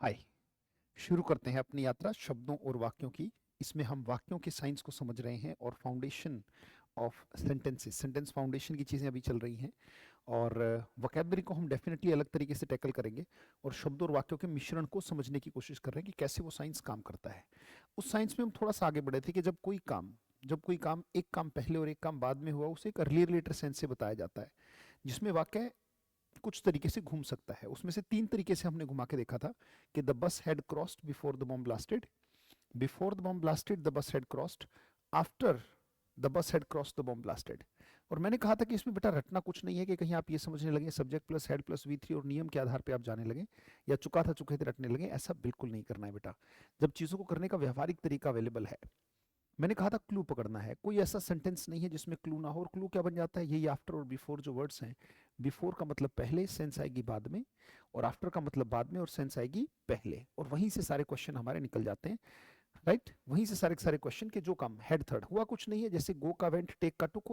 हाय। शुरू करते हैं अपनी यात्रा शब्दों और वाक्यों की। इसमें हम वाक्यों के साइंस को समझ रहे हैं और foundation of sentences, sentence foundation की चीज़ें अभी चल रही हैं। और वोकैबलरी को हम डेफिनेटली अलग तरीके से टैकल करेंगे और शब्दों और वाक्यों के मिश्रण को समझने की कोशिश कर रहे हैं कि कैसे वो साइंस काम करता है। उस साइंस में हम थोड़ा सा आगे बढ़े थे कि जब कोई काम एक काम पहले और एक काम बाद में हुआ, उसे एक अर्ली रिलेटेड सेंस से बताया जाता है, जिसमें वाक्य कुछ तरीके से घूम सकता है। उसमें से 3 तरीके से हमने घुमा के देखा था कि the bus had crossed before the bomb blasted, before the bomb blasted the bus had crossed, after the bus had cross the bomb blasted. और मैंने कहा था कि इसमें बेटा रटना कुछ नहीं है कि कहीं आप ये समझने लगे subject plus had plus V3 और नियम के आधार पे आप जाने लगे या चुका था चुके थे रटने लगे। ऐसा बिल्कुल नहीं करना है बेटा। जब चीज़ों को करने का व्यवहारिक तरीका अवेलेबल है, मैंने कहा था क्लू पकड़ना है। कोई ऐसा सेंटेंस नहीं है जिसमें क्लू ना हो। और क्लू क्या बन जाता है, यही आफ्टर और बिफोर जो वर्ड्स हैं। बिफोर का मतलब पहले, सेंस आएगी बाद में, और आफ्टर का मतलब बाद में और सेंस आएगी पहले। और वहीं से सारे क्वेश्चन हमारे निकल जाते हैं। राइट, वहीं से सारे सारे क्वेश्चन के जो काम हेड थर्ड हुआ कुछ नहीं है। जैसे गो का वेंट, टेक का टुक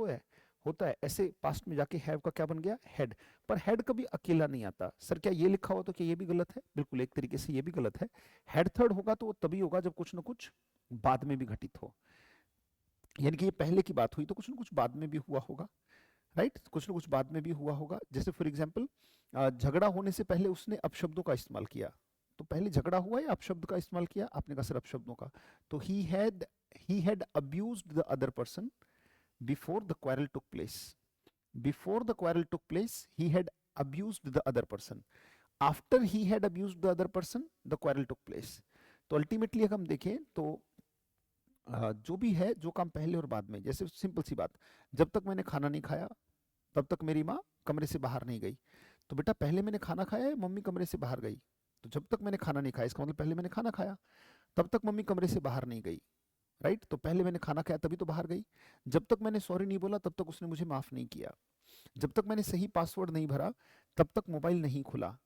होता है, ऐसे पास्ट में जाके हैव का क्या बन गया, हेड। पर हेड कभी अकेला नहीं आता। सर क्या ये लिखा हुआ तो क्या ये भी गलत है? बिल्कुल, एक तरीके से ये भी गलत है। हेड थर्ड होगा तो वो तभी होगा जब कुछ ना कुछ बाद में भी घटित हो। यानी कि ये पहले की बात हुई तो कुछ ना कुछ बाद में भी हुआ होगा। राइट, कुछ ना कुछ बाद में भी हुआ होगा। जैसे फॉर एग्जाम्पल, झगड़ा होने से पहले उसने अपशब्दों का इस्तेमाल किया। तो पहले झगड़ा हुआ या अपशब्द का इस्तेमाल किया? आपने कहा सर अपशब्दों का। तो he had abused the other person before the quarrel took place. Before the quarrel took place he had abused the other person. After he had abused the other person the quarrel took place. तो ultimately अगर हम देखें तो जो भी है, जो काम पहले और बाद में, जैसे सिंपल सी बात, जब तक मैंने खाना नहीं खाया तब तक मेरी माँ कमरे से बाहर नहीं गई। तो बेटा पहले मैंने खाना खाया है, मम्मी कमरे से बाहर गई। तो जब तक मैंने खाना नहीं खाया इसका मतलब पहले मैंने खाना खाया, तब तक मम्मी कमरे से बाहर नहीं गई। राइट, तो पहले मैंने खाना खाया तभी तो बाहर गई। जब तक मैंने सॉरी नहीं बोला तब तक उसने मुझे माफ नहीं किया। जब तक मैंने सही पासवर्ड नहीं भरा तब तक मोबाइल नहीं खुला।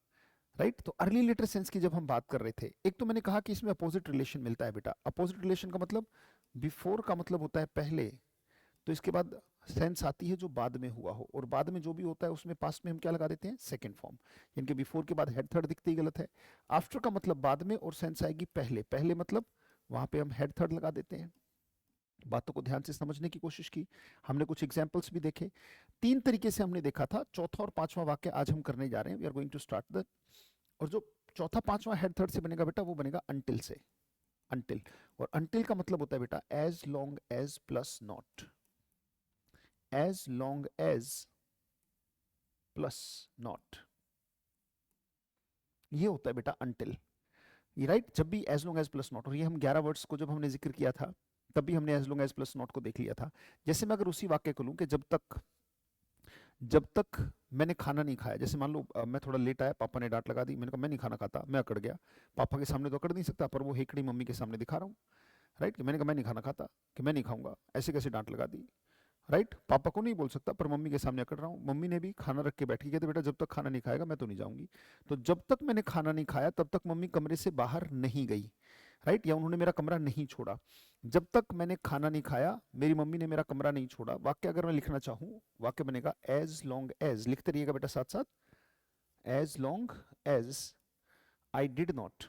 राइट, तो अर्ली लिटरेट सेंस की जब हम बात कर रहे थे, एक तो मैंने कहा कि इसमें अपोजिट रिलेशन मिलता है बेटा। अपोजिट रिलेशन का मतलब, बिफोर का मतलब होता है पहले, तो इसके बाद सेंस आती है जो बाद में हुआ हो, और बाद में जो भी होता है उसमें पास्ट में हम क्या लगा देते हैं, सेकंड फॉर्म। यानी कि बिफोर के बाद हेड थर्ड दिखते ही गलत है। आफ्टर का मतलब बाद में और सेंस आएगी पहले, पहले मतलब वहां पे हम हेड थर्ड लगा देते हैं। बातों को ध्यान से समझने की कोशिश की, हमने कुछ एग्जाम्पल्स भी देखे। 3 तरीके से हमने देखा था। चौथा और पांचवा वाक्य आज हम करने जा रहे हैं। We are going to start the, और जो चौथा पांचवा हेड थर्ड से बनेगा बेटा वो बनेगा अनटिल से। अनटिल, और अनटिल का मतलब होता है बेटा as long as plus not. As long as plus not, ये होता है बेटा अनटिल। ये राइट, जब भी as long as plus not, और ये हम 11 वर्ड्स को जब हमने जिक्र किया था तब भी हमने as long as plus not को देख लिया था। जैसे मैं अगर उसी वाक्य को लूं कि जब तक मैंने खाना नहीं खाया, जैसे मान लो मैं थोड़ा लेट आया, पापा ने डांट लगा दी, मैंने कहा मैं नहीं खाना खाता, मैं अकड़ गया। पापा के सामने तो अकड़ नहीं सकता, पर वो हेकड़ी मम्मी के सामने दिखा रहा हूँ। राइट, कि मैंने कहा मैं नहीं खाना खाता, कि मैं नहीं खाऊंगा, ऐसे कैसे डांट लगा दी। राइट, पापा को नहीं बोल सकता पर मम्मी के सामने अकड़ रहा हूँ। मम्मी ने भी खाना रख के बैठी, कहते बेटा जब तक खाना नहीं खाएगा मैं तो नहीं जाऊंगी। तो जब तक मैंने खाना नहीं खाया तब तक मम्मी कमरे से बाहर नहीं गई। राइट, या उन्होंने मेरा कमरा नहीं छोड़ा। जब तक मैंने खाना नहीं खाया मेरी मम्मी ने मेरा कमरा नहीं छोड़ा। वाक्य अगर मैं लिखना चाहूँ, वाक्य बनेगा एज लॉन्ग एज, लिखते रहिएगा बेटा साथ साथ, as long as I did not,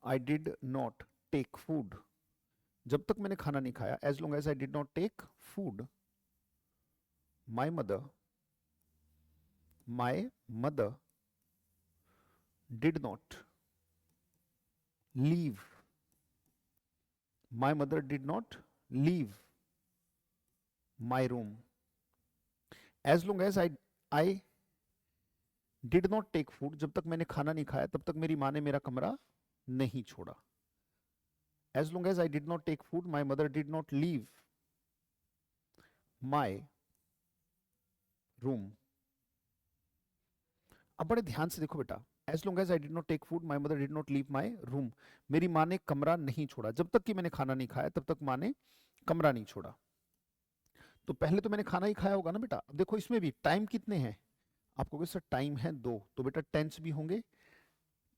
I did not take food. जब तक मैंने खाना नहीं खाया, as long as I did not take food, my mother, my mother did not leave, my mother did not leave my room. As long as I did not take food, जब तक मैंने खाना नहीं खाया तब तक मेरी माँ ने मेरा कमरा नहीं छोड़ा। As long as I did not take food, my mother did not leave my room. अब बड़े ध्यान से देखो बेटा, as long as I did not take food my mother did not leave my room. मेरी माँ ने कमरा नहीं छोड़ा, जब तक कि मैंने खाना नहीं खाया तब तक माँ ने कमरा नहीं छोड़ा। तो पहले तो मैंने खाना ही खाया होगा ना बेटा। अब देखो इसमें भी टाइम कितने हैं, आप कहोगे सर टाइम है 2, तो बेटा टेंस भी होंगे।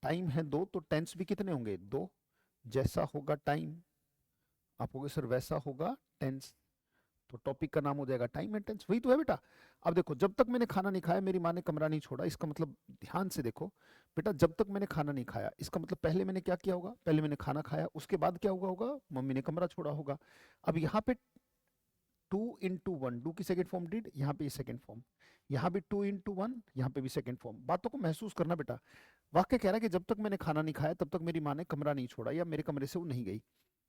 टाइम है 2 तो टेंस भी कितने होंगे, 2। जैसा होगा टाइम, आप कहोगे सर वैसा होगा टेंस। तो टॉपिक का नाम हो जाएगा टाइम एंड टेंस, वही तो है बेटा। अब देखो, जब तक मैंने खाना नहीं खाया मेरी माँ ने कमरा नहीं छोड़ा, इसका मतलब ध्यान से देखो बेटा, जब तक मैंने खाना नहीं खाया इसका मतलब पहले मैंने क्या किया होगा, पहले मैंने खाना खाया, उसके बाद क्या हुआ होगा, मम्मी ने कमरा छोड़ा होगा। अब यहाँ पे 2 into 1, डू की सेकंड फॉर्म डिड, यहाँ पे सेकंड फॉर्म, यहाँ भी 2 into 1, यहाँ पे भी सेकंड फॉर्म। बातों को महसूस करना बेटा। वाक्य कह रहा है कि जब तक मैंने खाना नहीं खाया तब तक मेरी माँ ने कमरा नहीं छोड़ा या मेरे कमरे से वो नहीं गई।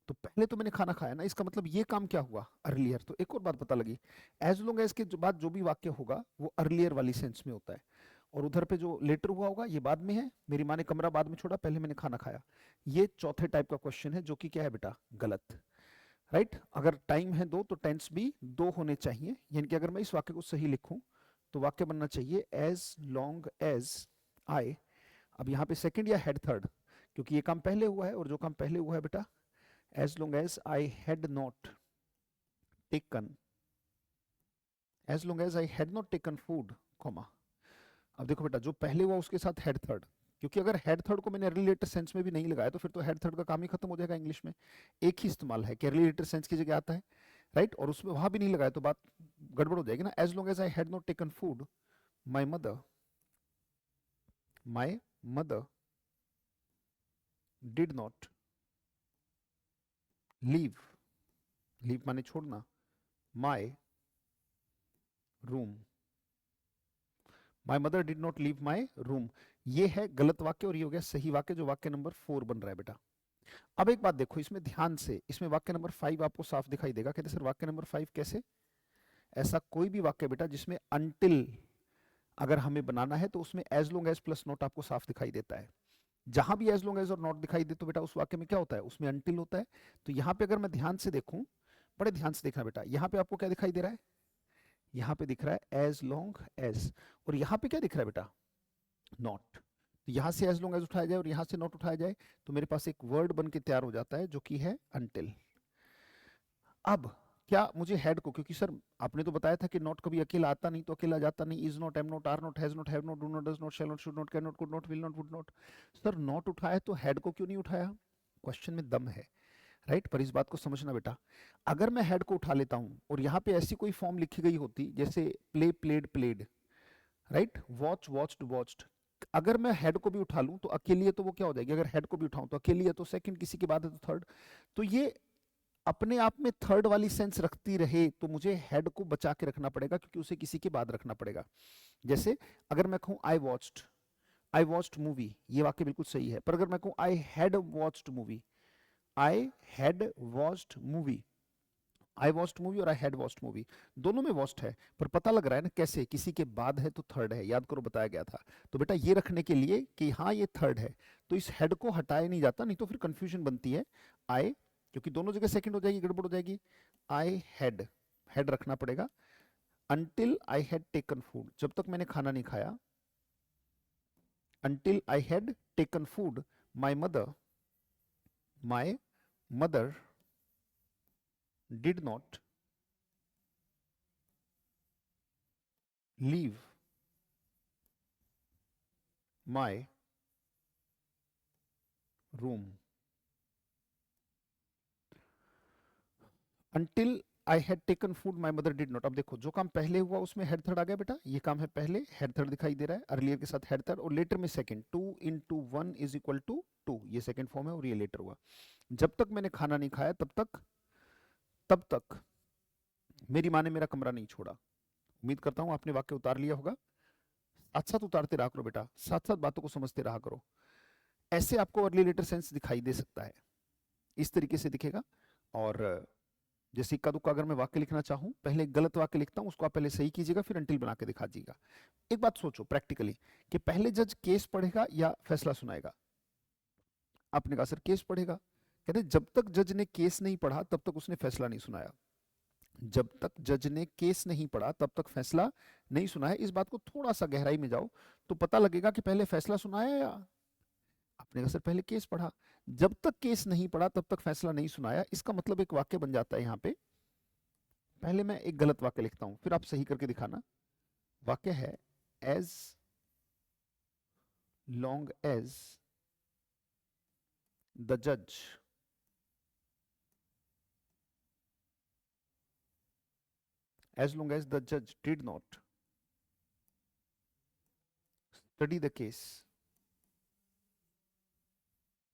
तो पहले तो मैंने खाना खाया ना, इसका मतलब ये काम क्या हुआ, अर्लियर। तो एक और बात पता लगी, एज लॉन्ग एज के बाद जो भी वाक्य होगा वो अर्लियर वाली सेंस में होता है, और उधर पे जो लेटर हुआ होगा ये बाद में है। मेरी माँ ने कमरा बाद में छोड़ा, पहले मैंने खाना खाया। ये चौथे टाइप का क्वेश्चन है जो कि क्या है बेटा, गलत। राइट अगर टाइम है दो तो टेंस भी दो होने चाहिए, यानी कि अगर मैं इस वाक्य को सही लिखूं तो वाक्य बनना चाहिए एज लॉन्ग एज आई। अब यहाँ पे सेकंड या हेड थर्ड, क्योंकि ये काम पहले हुआ है, और जो काम पहले हुआ है बेटा, as long as I had not taken, as long as I had not taken food, comma. अब देखो बेटा, जो पहले हुआ उसके साथ हेड थर्ड, क्योंकि अगर हेड थर्ड को मैंने रिलेटेड सेंस में भी नहीं लगाया तो फिर तो हेड थर्ड का काम ही खत्म हो जाएगा इंग्लिश में। एक ही इस्तेमाल है कि रिलेटेड सेंस की जगह आता है, राइट, और उसमें वहां भी नहीं लगाया तो बात गड़बड़ हो जाएगी ना। As long as I had not taken food, my mother did not leave, leave माने छोड़ना, my room, my mother did not leave my room. ये है गलत वाक्य और ये हो गया सही वाक्य, जो वाक्य नंबर 4 बन रहा है बेटा। अब एक बात देखो इसमें ध्यान से, इसमें वाक्य नंबर 5 आपको साफ दिखाई देगा। कहते सर वाक्य नंबर 5 कैसे, ऐसा कोई भी वाक्य बेटा जिसमें अनटिल अगर हमें बनाना है तो उसमें as long as plus not आपको साफ दिखाई देता है। जहां भी एज लॉन्ग एज और नॉट दिखाई दे तो बेटा उस वाक्य में क्या होता है, उसमें अनटिल होता है। तो यहाँ पे अगर मैं ध्यान से देखूं, बड़े ध्यान से देखना बेटा, यहाँ पे आपको क्या दिखाई दे रहा है, यहाँ पे दिख रहा है एज लॉन्ग एज, और यहाँ पे क्या दिख रहा है बेटा, नॉट। तो यहाँ से एज लॉन्ग एज उठाया जाए और यहाँ से नॉट उठाया जाए तो मेरे पास एक वर्ड बन के तैयार हो जाता है जो कि है अनटिल। अब क्या मुझे हेड को, क्योंकि सर आपने तो बताया था कि नॉट कभी अकेला आता नहीं, तो अकेला जाता नहीं, is not, am not, are not, has not, have not, do not, does not, shall not, should not, can not, could not, will not, would not. सर नॉट उठाया तो हेड को क्यों नहीं उठाया, क्वेश्चन में दम है, राइट। पर इस बात को समझना बेटा, अगर मैं हेड को उठा लेता हूं और यहाँ पे ऐसी कोई फॉर्म लिखी गई होती जैसे play played played, right, watch watched watched, अगर मैं हेड को भी उठा लूं तो अकेली है तो वो क्या हो जाएगी, अगर हेड को भी उठाऊं तो अकेली है तो सेकंड, किसी के बाद है तो थर्ड। तो ये अपने आप में थर्ड वाली सेंस रखती रहे तो मुझे हेड को बचा के रखना पड़ेगा, क्योंकि उसे किसी के बाद रखना पड़ेगा। जैसे अगर मैं कहूं आई वॉच्ड मूवी, ये वाक्य बिल्कुल सही है, पर अगर मैं कहूं I had watched movie, I had watched movie, I watched movie और आई हैड वॉच्ड मूवी, दोनों में वॉच्ड है, पर पता लग रहा है ना कैसे, किसी के बाद है तो थर्ड है, याद करो बताया गया था। तो बेटा ये रखने के लिए कि हाँ ये थर्ड है, तो इस हेड को हटाया नहीं जाता, नहीं तो फिर कंफ्यूजन बनती है। आई, क्योंकि दोनों जगह सेकंड हो जाएगी, गड़बड़ हो जाएगी। आई हैड, हेड रखना पड़ेगा। Until I had taken food, जब तक मैंने खाना नहीं खाया, until I had taken food, my mother did not leave my room, until I had taken food my mother did not. अब देखो जो काम पहले हुआ उसमें हेड थर्ड आ गया बेटा, ये काम है पहले, हेड थर्ड दिखाई दे रहा है, अर्लियर के साथ हेड थर्ड, और लेटर में second, 2 into 1 is equal to 2, ये सेकंड फॉर्म है और ये लेटर हुआ। जब तक मैंने खाना नहीं खाया तब तक मेरी माँ ने मेरा कमरा नहीं छोड़ा। उम्मीद करता हूँ आपने वाक्य उतार लिया होगा, साथ साथ उतारते रहा करो बेटा, साथ साथ बातों को समझते रहा करो। ऐसे आपको अर्ली लेटर सेंस दिखाई दे सकता है, इस तरीके से दिखेगा। और जैसे इक्का दुक्का अगर मैं वाक्य लिखना चाहूं, पहले एक गलत वाक्य लिखता हूं, उसको आप पहले सही कीजिएगा, फिर अंटिल बना के दिखा दीजिएगा। एक बात सोचो प्रैक्टिकली, कि पहले जज केस पढ़ेगा या फैसला सुनाएगा। आपने कहा सर केस पढ़ेगा, कहते जब तक जज ने केस नहीं पढ़ा तब तक उसने फैसला नहीं सुनाया। जब तक जज ने केस नहीं पढ़ा तब तक फैसला नहीं सुनाया। इस बात को थोड़ा सा गहराई में जाओ तो पता लगेगा कि पहले फैसला सुनाया या, आपने कहा सर पहले केस पढ़ा। जब तक केस नहीं पढ़ा तब तक फैसला नहीं सुनाया, इसका मतलब एक वाक्य बन जाता है यहाँ पे। पहले मैं एक गलत वाक्य लिखता हूं, फिर आप सही करके दिखाना। वाक्य है एज लॉन्ग एज द जज as long as the judge did not study the case,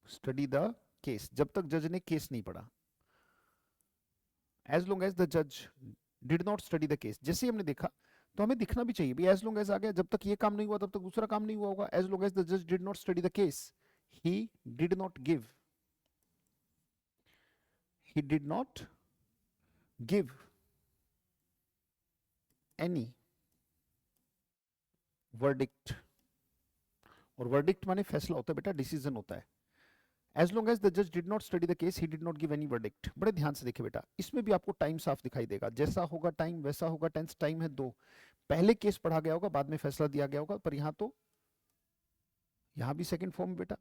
study the case, जब तक जज ने केस नहीं पढ़ा, as long as the judge did not study the case, जैसे ही हमने देखा तो हमें दिखना भी चाहिए भी, as long as आ गया, जब तक ये काम नहीं हुआ तब तक दूसरा काम नहीं हुआ होगा. as long as the judge did not study the case, he did not give any verdict. और verdict माने फैसला होता है बेटा, डिसीजन होता है. As long as the judge did not study the case, he did not give any verdict. बड़े ध्यान से देखिए बेटा, इसमें भी आपको टाइम साफ दिखाई देगा, जैसा होगा टाइम वैसा होगा टेंस. टाइम है 2, पहले केस पढ़ा गया होगा, बाद में फैसला दिया गया होगा, पर यहाँ तो यहाँ भी सेकंड फॉर्म बेटा,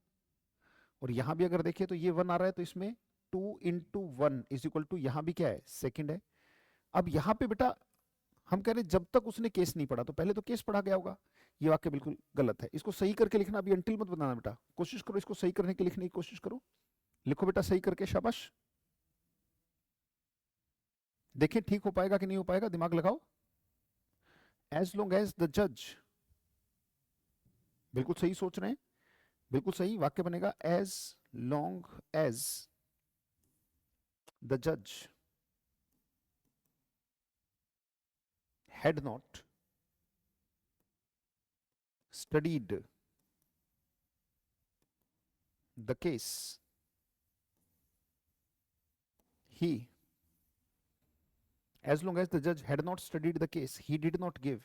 और यहाँ भी अगर देखिए तो ये 1 आ रहा है, तो इसमें 2 × 1 इज इक्वल टू, यहाँ भी क्या है, सेकंड है. अब यहाँ पे बेटा हम कह रहे हैं जब तक उसने केस नहीं पढ़ा, तो पहले तो केस पढ़ा गया होगा. ये वाक्य बिल्कुल गलत है, इसको सही करके लिखना. अभी अंटिल मत बनाना बेटा, कोशिश करो इसको सही करने की, लिखने की कोशिश करो. लिखो बेटा सही करके, शाबाश. देखें ठीक हो पाएगा कि नहीं हो पाएगा, दिमाग लगाओ. एज लॉन्ग एज द जज, बिल्कुल सही सोच रहे हैं, बिल्कुल सही वाक्य बनेगा. एज लॉन्ग एज द जज had not studied the case, he, as long as the judge had not studied the case, he did not give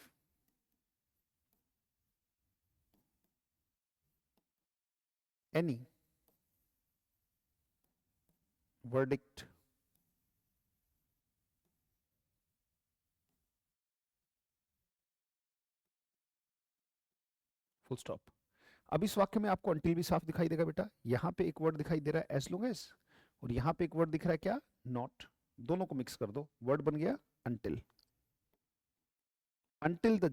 any verdict. Full stop. अब इस वाक्य में आपको अंटिल भी साफ दिखाई देगा बेटा. यहां पे एक वर्ड दिखाई दे रहा है एज लॉन्ग एज, और यहां पे एक वर्ड दिख रहा है क्या, नॉट. दोनों को मिक्स कर दो, वर्ड बन गया अंटिल. अंटिल द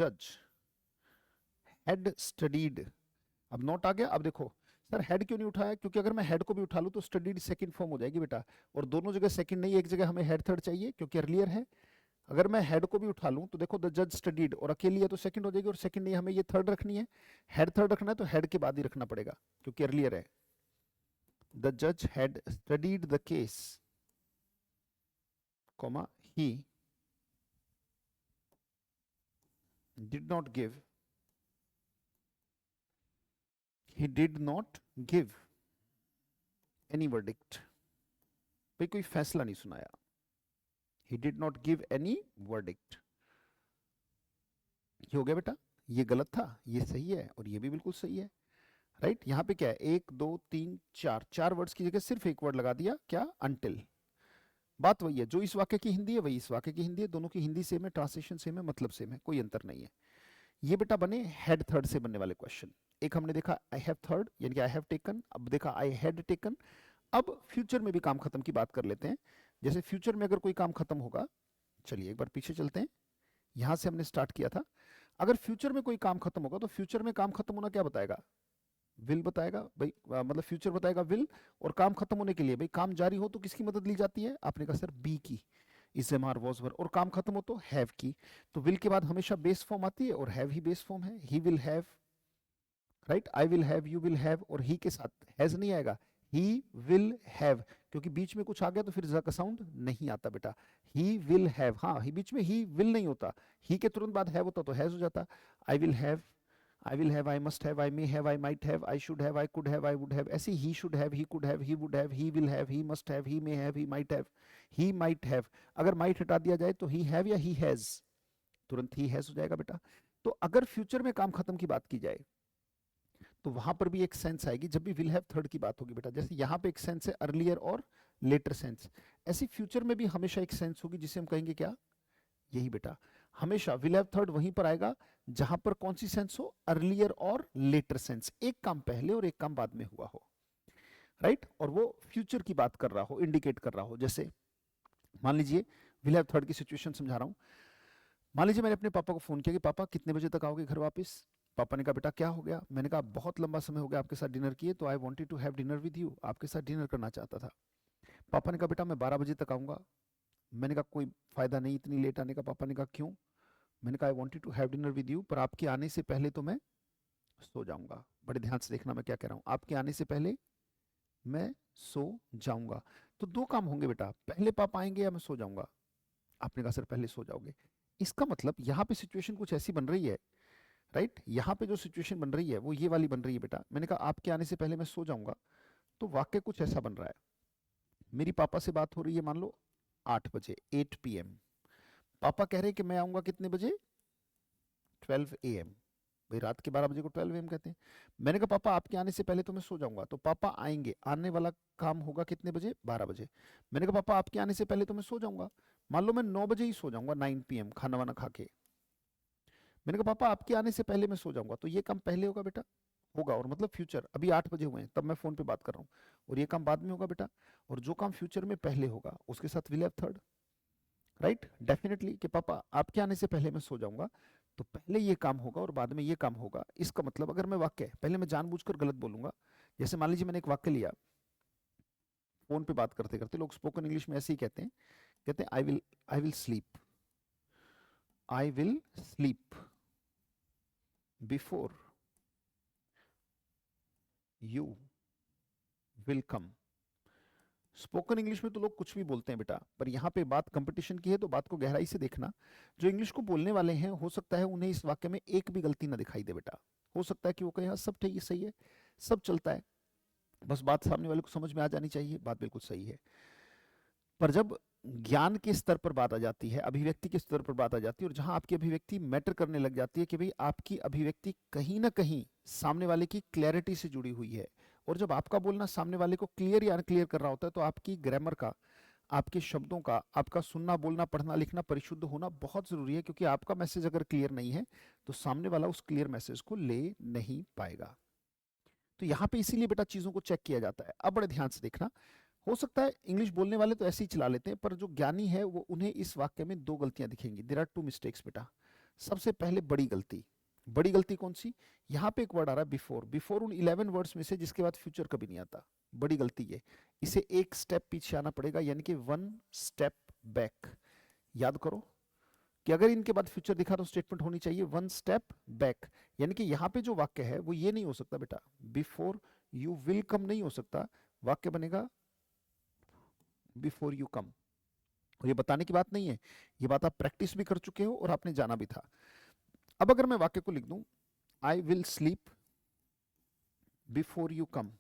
जज हैड स्टडीड. अब नॉट आ गया. अब देखो सर हेड क्यों नहीं उठाया, क्योंकि अगर मैं हेड को भी उठा लूं तो स्टडीड सेकंड फॉर्म हो जाएगी बेटा, और दोनों जगह सेकंड नहीं, एक जगह हमें हेड थर्ड चाहिए क्योंकि अर्लियर है. अगर मैं हेड को भी उठा लूं तो देखो द जज स्टडीड, और अकेली है तो सेकंड हो जाएगी, और सेकंड नहीं, हमें ये थर्ड रखनी है. हेड थर्ड रखना है तो हेड के बाद ही रखना पड़ेगा क्योंकि अर्लियर है. द जज had studied the case, comma he did not give any verdict. भाई कोई फैसला नहीं सुनाया. He did not give any verdict. ये हो गया बेटा, ये गलत था, ये सही है, और ये भी बिल्कुल सही है. राइट. यहाँ पे क्या है, 1 2 3 4 वर्ड्स की जगह सिर्फ एक वर्ड लगा दिया, क्या, until. बात वही है, जो इस वाक्य की हिंदी है वही इस वाक्य की हिंदी है, दोनों की हिंदी सेम है, ट्रांसलेशन सेम है, मतलब सेम है, कोई अंतर नहीं है. ये बेटा बने हेड थर्ड से बनने वाले क्वेश्चन. एक हमने देखा आई हैव थर्ड, यानी कि आई हैव टेकन. अब देखा आई हैड टेकन. अब फ्यूचर में भी काम खत्म की बात कर लेते हैं. जैसे फ्यूचर में अगर कोई काम खत्म होगा, चलिए एक बार पीछे चलते हैं, यहां से हमने स्टार्ट किया था. अगर फ्यूचर में कोई काम खत्म होगा तो फ्यूचर में काम खत्म होना क्या बताएगा, विल बताएगा भाई. मतलब फ्यूचर बताएगा विल, और काम खत्म होने के लिए भाई काम जारी हो तो किसकी मदद ली जाती है, आपने कहा सर बी की, is am are was were. और काम खत्म हो तो हैव की. तो विल के बाद हमेशा बेस फॉर्म आती है, और हैव ही बेस फॉर्म है. ही will have, right, I will have, you will have, और ही के साथ हैज नहीं आएगा, ही विल हैव, क्योंकि बीच में कुछ आ गया तो फिर ज का साउंड नहीं आता बेटा. ही विल हैव, हाँ ही बीच में ही विल नहीं होता, ही के तुरंत बाद हैव होता तो हैज हो जाता. I will have, I will have, I must have, I may have, I might have, I should have, I could have, I would have. ऐसे ही should have, he could have, he would have, he will have, he must have, he may have, he might have, he might have. अगर might हटा दिया जाए तो he have या he has, तुरंत he has हो जाएगा बेटा. तो अगर फ्यूचर में काम खत्म की बात की जाए तो वहां पर भी एक सेंस आएगी जब भी विल हैव थर्ड की बात होगी बेटा. जैसे यहाँ पे एक सेंस है अर्लियर और लेटर सेंस, ऐसी फ्यूचर में भी हमेशा एक सेंस होगी जिसे हम कहेंगे क्या, यही बेटा, हमेशा विल हैव थर्ड वहीं पर आएगा जहां पर कौन सी सेंस हो, अर्लियर और लेटर सेंस, एक काम पहले और एक काम बाद में हुआ हो. राइट. और वो फ्यूचर की बात कर रहा हो, इंडिकेट कर रहा हो. जैसे मान लीजिए विल हैव थर्ड की सिचुएशन समझा रहा हूं. मान लीजिए मैंने अपने पापा को फोन किया कि पापा कितने बजे तक आओगे घर वापस. पापा ने कहा बेटा क्या हो गया. मैंने कहा बहुत लंबा समय हो गया आपके साथ डिनर किए, तो I wanted to have dinner with you, आपके साथ डिनर करना चाहता था. पापा ने कहा बेटा मैं 12 बजे तक आऊँगा। मैंने कहा कोई फ़ायदा नहीं इतनी लेट आने का। पापा ने कहा क्यों? मैंने कहा I wanted to have dinner with you, पर आपके आने से पहले तो मैं सो जाऊँगा। बड़े ध्यान से देखना मैं क्या कह रहा हूँ। आपके आने से पहले मैं सो जाऊँगा। तो 2 काम होंगे बेटा, पहले पापा आएँगे या मैं सो जाऊँगा? आपने कहा सर पहले सो जाओगे। इसका मतलब यहाँ पे सिचुएशन कुछ ऐसी बन रही है, राइट? यहाँ पे जो सिचुएशन बन रही है वो ये वाली बन रही है बेटा। मैंने कहा आपके आने से पहले मैं सो जाऊँगा, तो वाक्य कुछ ऐसा बन रहा है। मेरी पापा से बात हो रही है मान लो 8 बजे, 8 पीएम। पापा कह रहे हैं कि मैं आऊँगा कितने बजे? 12 एएम। भाई रात के 12 बजे को 12 एएम कहते हैं। मैंने कहा पापा आपके आने से पहले तो मैं सो जाऊंगा, तो पापा आएंगे, आने वाला काम होगा कितने बजे? 12 बजे। मैंने कहा पापा आपके आने से पहले तो मैं सो जाऊंगा, मान लो मैं 9 बजे ही सो जाऊंगा, 9 पीएम खाना वाना खा के। मैंने कहा पापा आपके आने से पहले मैं सो जाऊंगा, तो ये काम पहले होगा बेटा? होगा, और मतलब फ्यूचर, अभी 8 बजे हुए हैं तब मैं फोन पे बात कर रहा हूँ, और ये काम बाद में होगा बेटा। और जो काम फ्यूचर में पहले होगा उसके साथ will have third, right? Definitely कि पापा आपके आने से पहले मैं सो जाऊंगा, तो पहले ये काम होगा और बाद में ये काम होगा। इसका मतलब अगर मैं वाक्य पहले मैं जानबूझकर गलत बोलूंगा, जैसे मान लीजिए मैंने एक वाक्य लिया, फोन पे बात करते करते लोग स्पोकन इंग्लिश में ऐसे ही कहते हैं I will sleep, I will sleep before you will come. Spoken English में तो लोग कुछ भी बोलते हैं बेटा, पर यहाँ पे बात कंपटीशन की है, तो बात को गहराई से देखना। जो इंग्लिश को बोलने वाले हैं हो सकता है उन्हें इस वाक्य में एक भी गलती ना दिखाई दे बेटा। हो सकता है कि वो कहे हाँ सब ठीक है, सही है, सब चलता है, बस बात सामने वाले को समझ में आ जानी चाहिए, बात बिल्कुल सही है। पर जब ज्ञान के स्तर पर बात आ जाती है, अभिव्यक्ति के स्तर पर बात आ जाती है, और जहां आपकी अभिव्यक्ति मैटर करने लग जाती है कि भाई आपकी अभिव्यक्ति कहीं ना कहीं सामने वाले की क्लैरिटी से जुड़ी हुई है, और जब आपका बोलना सामने वाले को क्लियर या अनक्लियर कर रहा होता है, तो आपकी ग्रामर का, आपके शब्दों का, आपका सुनना बोलना पढ़ना लिखना परिशुद्ध होना बहुत जरूरी है, क्योंकि आपका मैसेज अगर क्लियर नहीं है तो सामने वाला उस क्लियर मैसेज को ले नहीं पाएगा। तो यहाँ पे इसीलिए बेटा चीजों को चेक किया जाता है। अब बड़े ध्यान से देखना, हो सकता है इंग्लिश बोलने वाले तो ऐसे ही चला लेते हैं, पर जो ज्ञानी है वो उन्हें इस वाक्य में 2 गलतियां दिखेंगी। देयर आर 2 मिस्टेक्स बेटा। सबसे पहले बड़ी गलती, बड़ी गलती कौन सी? यहाँ पे एक वर्ड आ रहा है बिफोर, बिफोर उन 11 वर्ड्स में से जिसके बाद फ्यूचर कभी नहीं आता। बड़ी गलती ये, इसे एक स्टेप पीछे आना पड़ेगा, यानी कि 1 स्टेप बैक। याद करो कि अगर इनके बाद फ्यूचर दिखा तो स्टेटमेंट होनी चाहिए 1 स्टेप बैक, यानी कि यहाँ पे जो वाक्य है वो ये नहीं हो सकता बेटा, बिफोर यू विल कम नहीं हो सकता, वाक्य बनेगा बिफोर यू कम। और ये बताने की बात नहीं है, ये बात आप प्रैक्टिस भी कर चुके हो और आपने जाना भी था। अब अगर मैं वाक्य को लिख दूं, I will sleep before you come,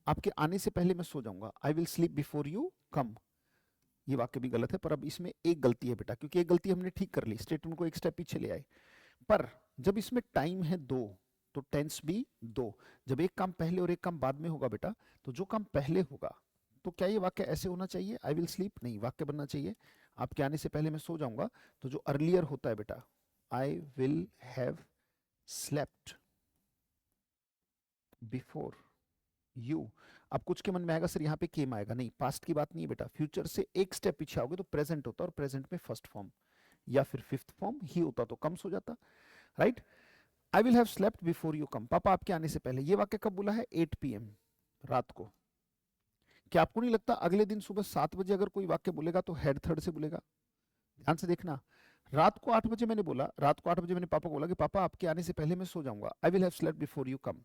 आपके आने से पहले मैं सो जाऊंगा, I will sleep before you come, ये वाक्य भी गलत है। पर अब इसमें एक गलती है बेटा, क्योंकि एक गलती हमने ठीक कर ली, स्टेटमेंट को एक स्टेप पीछे ले आए। पर जब इसमें टाइम है 2, तो टेंस भी 2। जब एक काम पहले और एक काम बाद में होगा बेटा, तो जो काम पहले होगा, तो क्या ये वाक्य ऐसे होना चाहिए आई विल स्लीप? नहीं, वाक्य बनना चाहिए आपके आने से पहले मैं सो जाऊंगा। तो जो अर्लियर होता है बेटा, आई will have slept before you. अब कुछ के मन में आएगा सर यहाँ पे केम आएगा, नहीं, पास्ट की बात नहीं है बेटा, फ्यूचर से एक स्टेप पीछे आओगे तो प्रेजेंट होता, और प्रेजेंट में फर्स्ट फॉर्म या फिर फिफ्थ फॉर्म ही होता, तो कम्स हो जाता, right? I will have slept before you come, पापा आपके आने से पहले। ये वाक्य कब बोला है? 8 पीएम, रात को। क्या आपको नहीं लगता अगले दिन सुबह 7 बजे अगर कोई वाक्य बोलेगा तो हेड थर्ड से बोलेगा? ध्यान से देखना, रात को 8 बजे मैंने बोला, रात को 8 बजे मैंने पापा को बोला कि पापा आपके आने से पहले मैं सो जाऊंगा, आई will have slept before you come.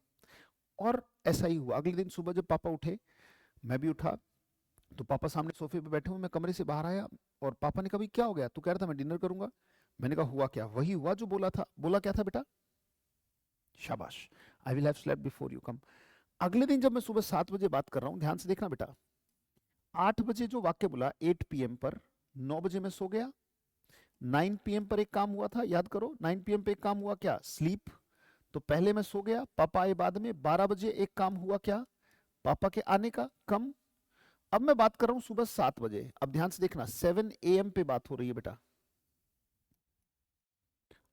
और ऐसा ही हुआ, अगले दिन सुबह जब पापा उठे, मैं भी उठा, तो पापा सामने सोफे पे बैठे हुए, मैं कमरे से बाहर आया, और पापा ने कहा भाई क्या हो गया? तू कह रहा था मैं डिनर करूंगा। मैंने कहा हुआ क्या? वही हुआ जो बोला था। बोला क्या था बेटा? शाबाश, आई will have slept before you come. अगले दिन जब मैं सुबह 7 बजे बात कर रहा हूं, ध्यान से देखना बेटा, 8 बजे जो वाक्य बोला 8 पीएम पर, 9 बजे मैं सो गया। 9 पीएम पर एक काम हुआ था, याद करो, 9 पीएम पे एक काम हुआ क्या? स्लीप। तो पहले मैं सो गया, पापा आए बाद में। 12 बजे एक काम हुआ क्या? पापा के आने का, कम। अब मैं बात कर रहा हूं सुबह 7 बजे। अब ध्यान से देखना, 7 एएम पे बात हो रही है बेटा।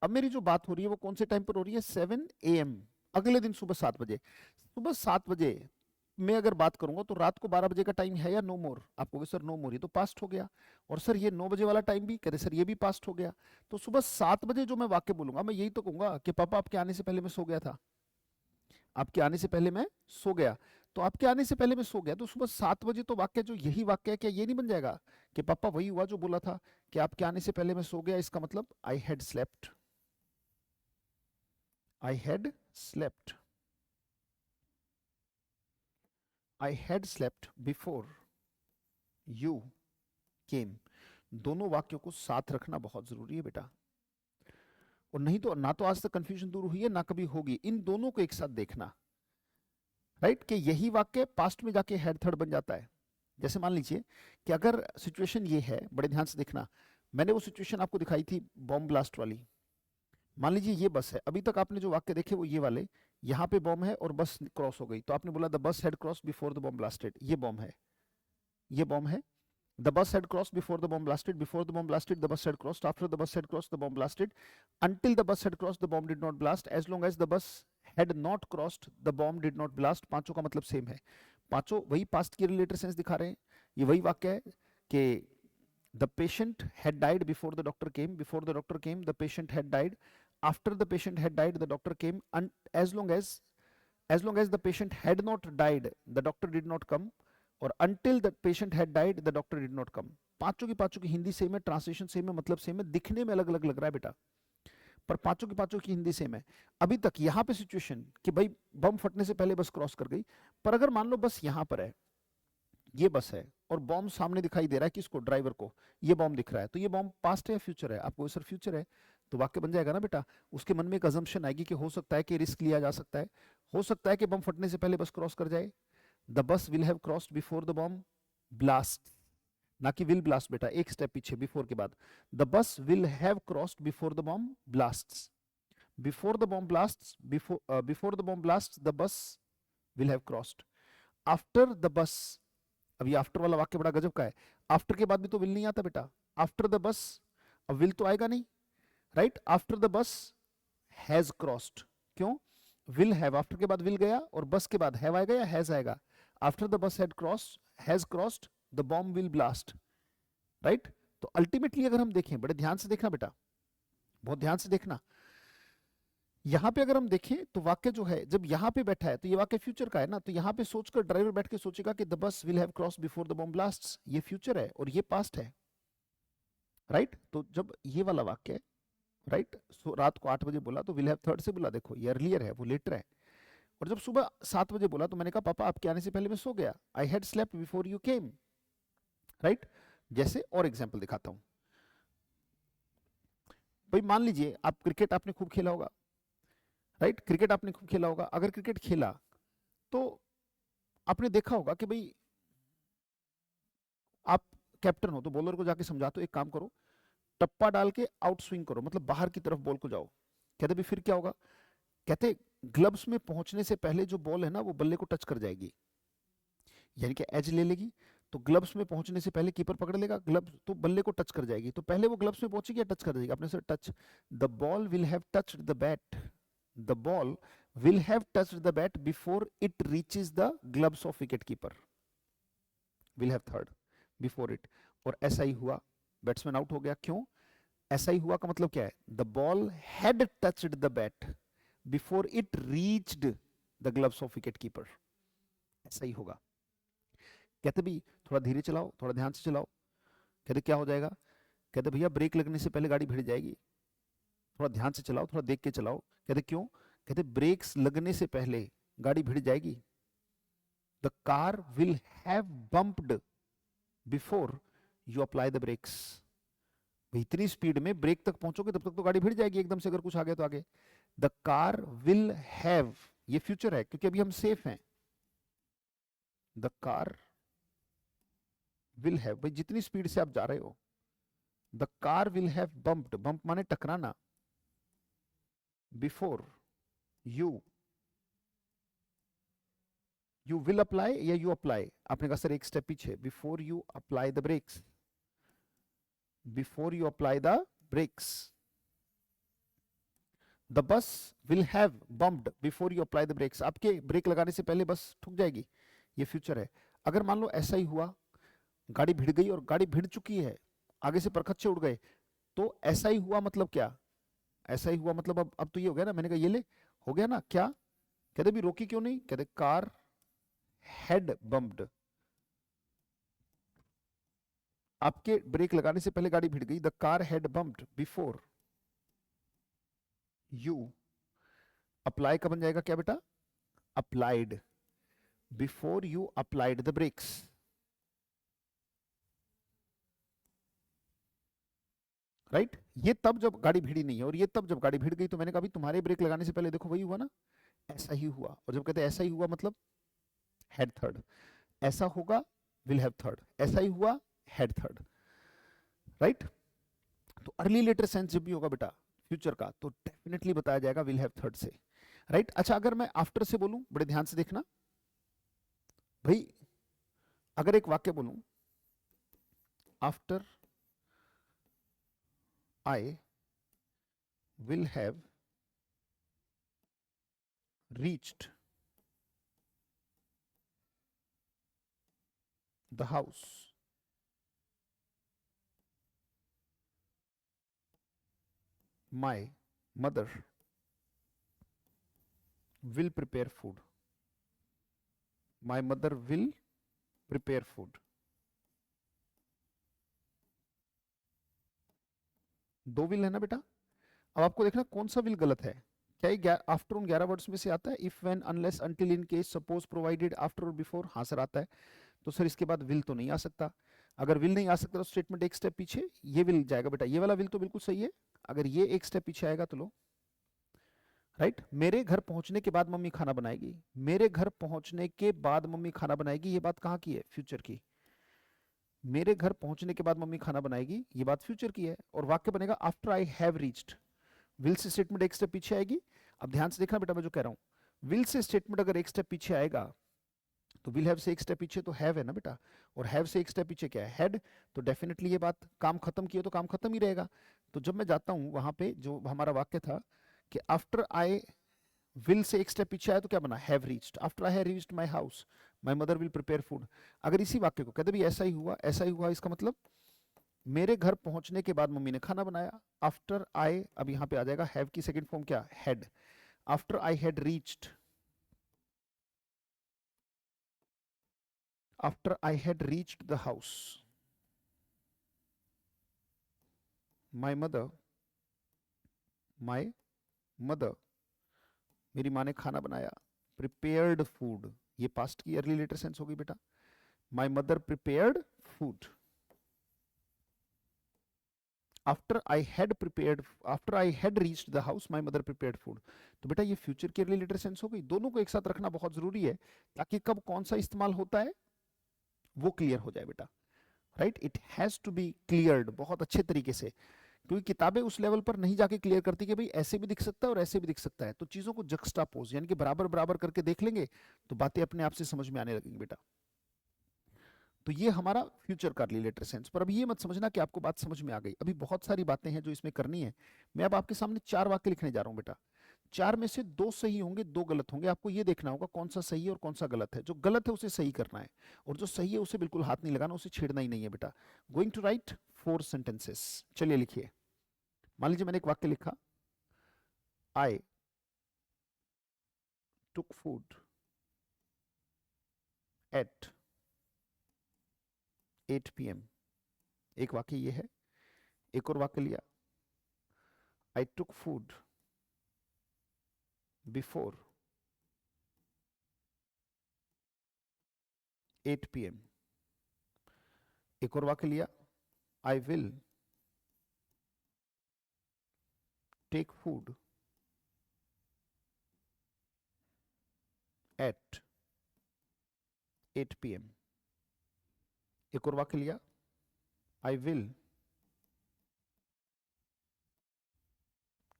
अब मेरी जो बात हो रही है वो कौन से टाइम पर हो रही है? 7 एएम, अगले दिन सुबह 7 बजे। सुबह 7 बजे मैं अगर बात करूंगा तो रात को 12 बजे का टाइम है या नो मोर? आप कहोगे सर नो मोर, ये तो पास्ट हो गया। और सर ये 9 बजे वाला टाइम भी, कहते सर ये भी पास्ट हो गया। तो सुबह 7 बजे जो मैं वाक्य बोलूंगा, मैं यही तो कहूंगा कि पापा आपके आने से पहले मैं सो गया था, आपके आने से पहले मैं सो गया। तो आपके आने से पहले मैं सो गया, तो सुबह 7 बजे तो वाक्य जो यही वाक्य है, क्या ये नहीं बन जाएगा कि पापा वही हुआ जो बोला था कि आपके आने से पहले मैं सो गया, इसका मतलब I had slept, I had slept, I had slept before you came. दोनों वाक्यों को साथ रखना बहुत जरूरी है बेटा, और नहीं तो ना तो आज तक कंफ्यूजन दूर हुई है ना कभी होगी, इन दोनों को एक साथ देखना, राइट, कि यही वाक्य पास्ट में जाके हेड थर्ड बन जाता है। जैसे मान लीजिए कि अगर सिचुएशन ये है, बड़े ध्यान से देखना, मैंने वो सिचुएशन आपको दिखाई थी बॉम्ब ब्लास्ट वाली। मान लीजिए ये बस है, अभी तक आपने जो वाक्य देखे वो ये वाले, यहाँ पे बॉम्ब है और बस क्रॉस हो गई, तो आपने बोला the bus had cross before the bomb blasted, ये बॉम्ब है, ये बॉम्ब है। The bus had crossed before the bomb blasted. Before the bomb blasted, the bus had crossed. After the bus had crossed, the bomb blasted. Until the bus had crossed, the bomb did not blast. As long as the bus had not crossed, the bomb did not blast. पांचों का मतलब same है, पांचों वही past की related sense दिखा रहे हैं। ये वही वाक्य है कि the patient had died before the doctor came. Before the doctor came, the patient had died. After the patient had died, the doctor came. And as long as the patient had not died, the doctor did not come. और until the patient had died, the doctor did not come. पांचों की Hindi same है, translation same है, मतलब same है, दिखने में अलग अलग लग रहा है बेटा, पर पांचों की हिंदी सेम है। अभी तक यहाँ पे सिचुएशन कि भाई बम फटने से पहले बस क्रॉस कर गई, पर अगर मान लो बस यहाँ पर है, ये बस है और बॉम्ब सामने दिखाई दे रहा है, किसको, ड्राइवर को, ये बॉम्ब दिख रहा है, तो ये बॉम्ब पास्ट है या फ्यूचर है? आपको सर फ्यूचर है, तो वाक्य बन जाएगा ना बेटा। उसके मन में एक अजम्पशन आएगी कि हो सकता है कि रिस्क लिया जा सकता है, हो सकता है कि बम फटने से पहले बस क्रॉस कर जाए। The bus will have crossed before the bomb blast, ना कि विल ब्लास्ट बेटा, एक स्टेप पीछे बिफोर के बाद। The bus will have crossed before the bomb blasts, before the bomb blasts, before the bomb blast the bus will have crossed. After the bus, अब ये after वाला वाक्य बड़ा गजब का है, आफ्टर के बाद भी तो विल नहीं आता बेटा, आफ्टर द बस, अब विल तो आएगा नहीं, right. After the bus has crossed, क्यों, विल हैव, आफ्टर के बाद विल गया और बस के बाद हैव आएगा या हैज आएगा। After the bus has crossed the bomb will blast, right. तो अल्टीमेटली अगर हम देखें, बड़े ध्यान से देखना बेटा, बहुत ध्यान से देखना, यहां पे अगर हम देखें तो वाक्य जो है जब यहां पे बैठा है तो ये वाक्य फ्यूचर का है ना, तो यहां पे सोचकर ड्राइवर बैठ के सोचेगा कि the bus will have cross before the bomb blasts, ये फ्यूचर है और ये पास्ट है, राइट। तो जब ये वाला वाक्य, राइट, रात को 8 बजे बोला तो विल हैव थर्ड से बोला, देखो ये अर्लियर है, वो लेटर है। और जब सुबह 7 बजे बोला तो मैंने कहा पापा आपके आने से पहले मैं सो गया, I had slept before you came, right. जैसे और एग्जाम्पल दिखाता हूं, भाई मान लीजिए आप क्रिकेट आपने खूब खेला होगा, राइट, क्रिकेट आपने खूब खेला होगा। अगर क्रिकेट खेला तो आपने देखा होगा कि भाई आप कैप्टन हो तो बॉलर को जाके समझा, तो एक काम करो, टप्पा डाल के आउट स्विंग करो, मतलब बाहर की तरफ बॉल को जाओ। कहते भी फिर क्या होगा, कहते ग्लव्स में पहुंचने से पहले जो बॉल है ना वो बल्ले को टच कर जाएगी, यानी कि एज ले लेगी, तो ग्लव्स में पहुंचने से पहले कीपर पकड़ लेगा, ग्लव्स तो बल्ले को टच कर जाएगी, तो पहले वो ग्लव्स में पहुंचेगी या टच कर जाएगी, अपने से touch, the ball will have touched the bat, the ball will have touched the bat before it reaches the gloves of wicket keeper, will have third before it. और ऐसा ही हुआ, बैट्समैन आउट हो गया, क्यों, ऐसा ही हुआ का मतलब क्या है, the ball had touched the bat before it reached the gloves of wicket keeper, ऐसा ही होगा। कहते भी थोड़ा धीरे चलाओ, थोड़ा ध्यान से चलाओ, कहते क्या हो जाएगा, कहते भैया ब्रेक लगने से पहले गाड़ी भिड़ जाएगी, थोड़ा ध्यान से चलाओ, थोड़ा देख के चलाओ। कहते क्यों, कहते ब्रेक्स लगने से पहले गाड़ी भिड़ जाएगी, the car will have bumped before you apply the brakes, इतनी स्पीड में ब्रेक तक पहुंचोगे तब तक तो गाड़ी भिड़ जाएगी एकदम से, अगर कुछ आ गया तो आगे। द कार विल हैव, ये फ्यूचर है क्योंकि अभी हम सेफ हैं, द कार विल हैव, भाई जितनी स्पीड से आप जा रहे हो, the car will have bumped, bump माने टकराना, before you, you will apply या यू अप्लाई, आपने कहा सर एक स्टेप पीछे, before you apply the brakes, before you apply the brakes, the bus will have bumped before you apply the brakes, आपके brake लगाने से पहले बस ठुक जाएगी, ये फ्यूचर है। अगर मान लो ऐसा ही हुआ, गाड़ी भिड़ गई और गाड़ी भिड़ चुकी है, आगे से परखच्चे उड़ गए, तो ऐसा ही हुआ मतलब क्या, ऐसा ही हुआ मतलब अब तो ये हो गया ना, मैंने कहा ये ले, हो गया ना, क्या, कहते भी रोकी क्यों नहीं, कहते कार हैड बम्प्ड, आपके ब्रेक लगाने से पहले गाड़ी भिड़ गई, the car had bumped before you apply का बन जाएगा क्या बेटा, applied, before you applied the brakes. Right ये तब जब गाड़ी भिड़ी नहीं है, और ये तब जब गाड़ी भिड़ गई। तो मैंने कहा भी तुम्हारे ब्रेक लगाने से पहले देखो वही हुआ ना, ऐसा ही हुआ। और जब कहते हैं ऐसा ही हुआ मतलब हेड थर्ड, ऐसा होगा विल हैव थर्ड, ऐसा ही हुआ हेड थर्ड। राइट तो अर्ली लेटर सेंस जब भी होगा बेटा फ्यूचर का, तो डेफिनेटली बताया जाएगा विल हैव थर्ड से। राइट अच्छा अगर मैं आफ्टर से बोलूं, बड़े ध्यान से देखना भाई, अगर एक वाक्य बोलूं after I will have reached the house, my mother will prepare food, my mother will prepare food। दो विल है ना बेटा, अब आपको देखना कौन सा विल गलत है। क्या ये आफ्टर उन 11 वर्ड्स में से आता है, if when unless until in case suppose provided after और बिफोर, हाँ सर आता है। तो सर इसके बाद विल तो नहीं आ सकता, अगर विल नहीं आ सकता तो स्टेटमेंट एक स्टेप पीछे, ये विल जाएगा बेटा, ये वाला विल तो बिल्कुल सही है। अगर ये एक स्टेप पीछे आएगा तो लो, राइट मेरे घर पहुंचने के बाद मम्मी खाना बनाएगी, मेरे घर पहुंचने के बाद मम्मी खाना बनाएगी, ये बात कहाँ की है, फ्यूचर की। मेरे घर पहुंचने के बाद मम्मी खाना बनाएगी, ये बात फ्यूचर की है। और वाक्य बनेगा after I have reached, will say statement एक स्टेप पीछे आएगी। अब ध्यान से देखना बेटा मैं जो कह रहा हूं, विल से स्टेटमेंट अगर एक स्टेप पीछे आएगा तो विल हैव से एक स्टेप पीछे तो हैव है ना बेटा, और हैव से एक स्टेप पीछे क्या है, हैड। तो डेफिनेटली ये बात काम खत्म किया तो काम खत्म ही रहेगा। तो जब मैं जाता हूं वहां पे जो हमारा वाक्य था कि आफ्टर आई विल से एक स्टेप पीछे आया तो क्या बना, have reached, after I have reached my house my mother will prepare food. अगर इसी वाक्य को कहते भी ऐसा ही हुआ ऐसा ही हुआ, इसका मतलब मेरे घर पहुंचने के बाद मम्मी ने खाना बनाया, आफ्टर आई, अब यहां पे आ जाएगा हैव की सेकंड फॉर्म क्या, had, after I had reached, after I had reached the house my mother, my mother, मेरी माँ ने खाना बनाया, प्रिपेयर्ड फूड, ये पास्ट की अर्ली लेटर सेंस होगी बेटा, my mother prepared food, after I had prepared, after I had reached the house my mother prepared food. तो बेटा ये फ्यूचर की अर्ली लेटर सेंस हो गई। दोनों को एक साथ रखना बहुत जरूरी है ताकि कब कौन सा इस्तेमाल होता है वो क्लियर हो जाए बेटा। Right it has to be cleared बहुत अच्छे तरीके से, क्योंकि किताबें उस लेवल पर नहीं जाके क्लियर करती कि भाई ऐसे भी दिख सकता है और ऐसे भी दिख सकता है। तो चीजों को जक्स्टापोज यानी कि बराबर बराबर करके देख लेंगे तो बातें अपने आप से समझ में आने लगेंगी बेटा। तो ये हमारा फ्यूचर का रिलेटेड सेंस। पर अभी ये मत समझना कि आपको बात समझ में आ गई, अभी बहुत सारी बातें हैं जो इसमें करनी है। मैं अब आपके सामने 4 वाक्य लिखने जा रहा हूं बेटा, 4 में से 2 सही होंगे 2 गलत होंगे। आपको ये देखना होगा कौन सा सही है और कौन सा गलत है। जो गलत है उसे सही करना है और जो सही है उसे बिल्कुल हाथ नहीं लगाना, उसे छेड़ना ही नहीं है बेटा। गोइंग टू राइट 4 सेंटेंसेस, चलिए लिखिए। मान लीजिए मैंने एक वाक्य लिखा, आई टुक फूड एट 8 PM। एक वाक्य ये है। एक और वाक्य लिया, I took food before 8 PM। एक और वाक्य लिया, I will take food at 8 PM। एक और वाक्य लिया, I will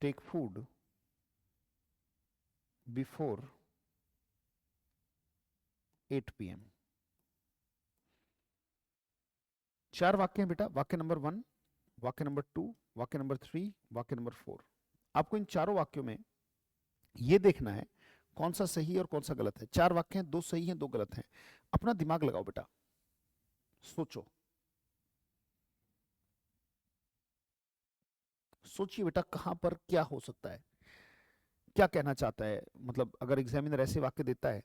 take food before 8 PM। 4 वाक्य हैं बेटा, वाक्य नंबर 1, वाक्य नंबर 2, वाक्य नंबर 3, वाक्य नंबर 4। आपको इन चारों वाक्यों में ये देखना है कौन सा सही है और कौन सा गलत है। 4 वाक्य हैं, 2 सही हैं 2 गलत हैं। अपना दिमाग लगाओ बेटा, सोचो, सोचिए बेटा कहां पर क्या हो सकता है, क्या कहना चाहता है। मतलब अगर एग्जामिनर ऐसे वाक्य देता है,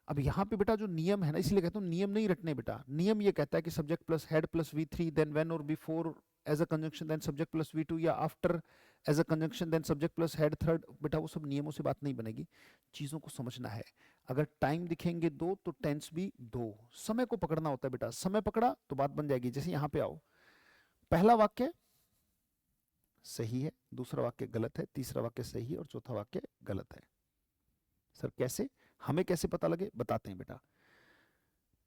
अब यहाँ पे बेटा जो नियम है ना, इसलिए कहता हूँ नियम नहीं रटने बेटा, नियम ये कहता है कि subject plus had plus V3 then when और before as a conjunction then subject plus V2 या after as a conjunction then subject plus had third. बेटा वो सब नियमों से बात नहीं बनेगी, चीजों को समझना है। अगर टाइम दिखेंगे दो तो टेंस भी दो, समय को पकड़ना होता है बेटा, समय पकड़ा तो बात बन जाएगी। जैसे यहाँ पे आओ, पहला वाक्य सही है, दूसरा वाक्य गलत है, तीसरा वाक्य सही है और चौथा वाक्य गलत है। सर कैसे, हमें कैसे पता लगे, बताते हैं बेटा।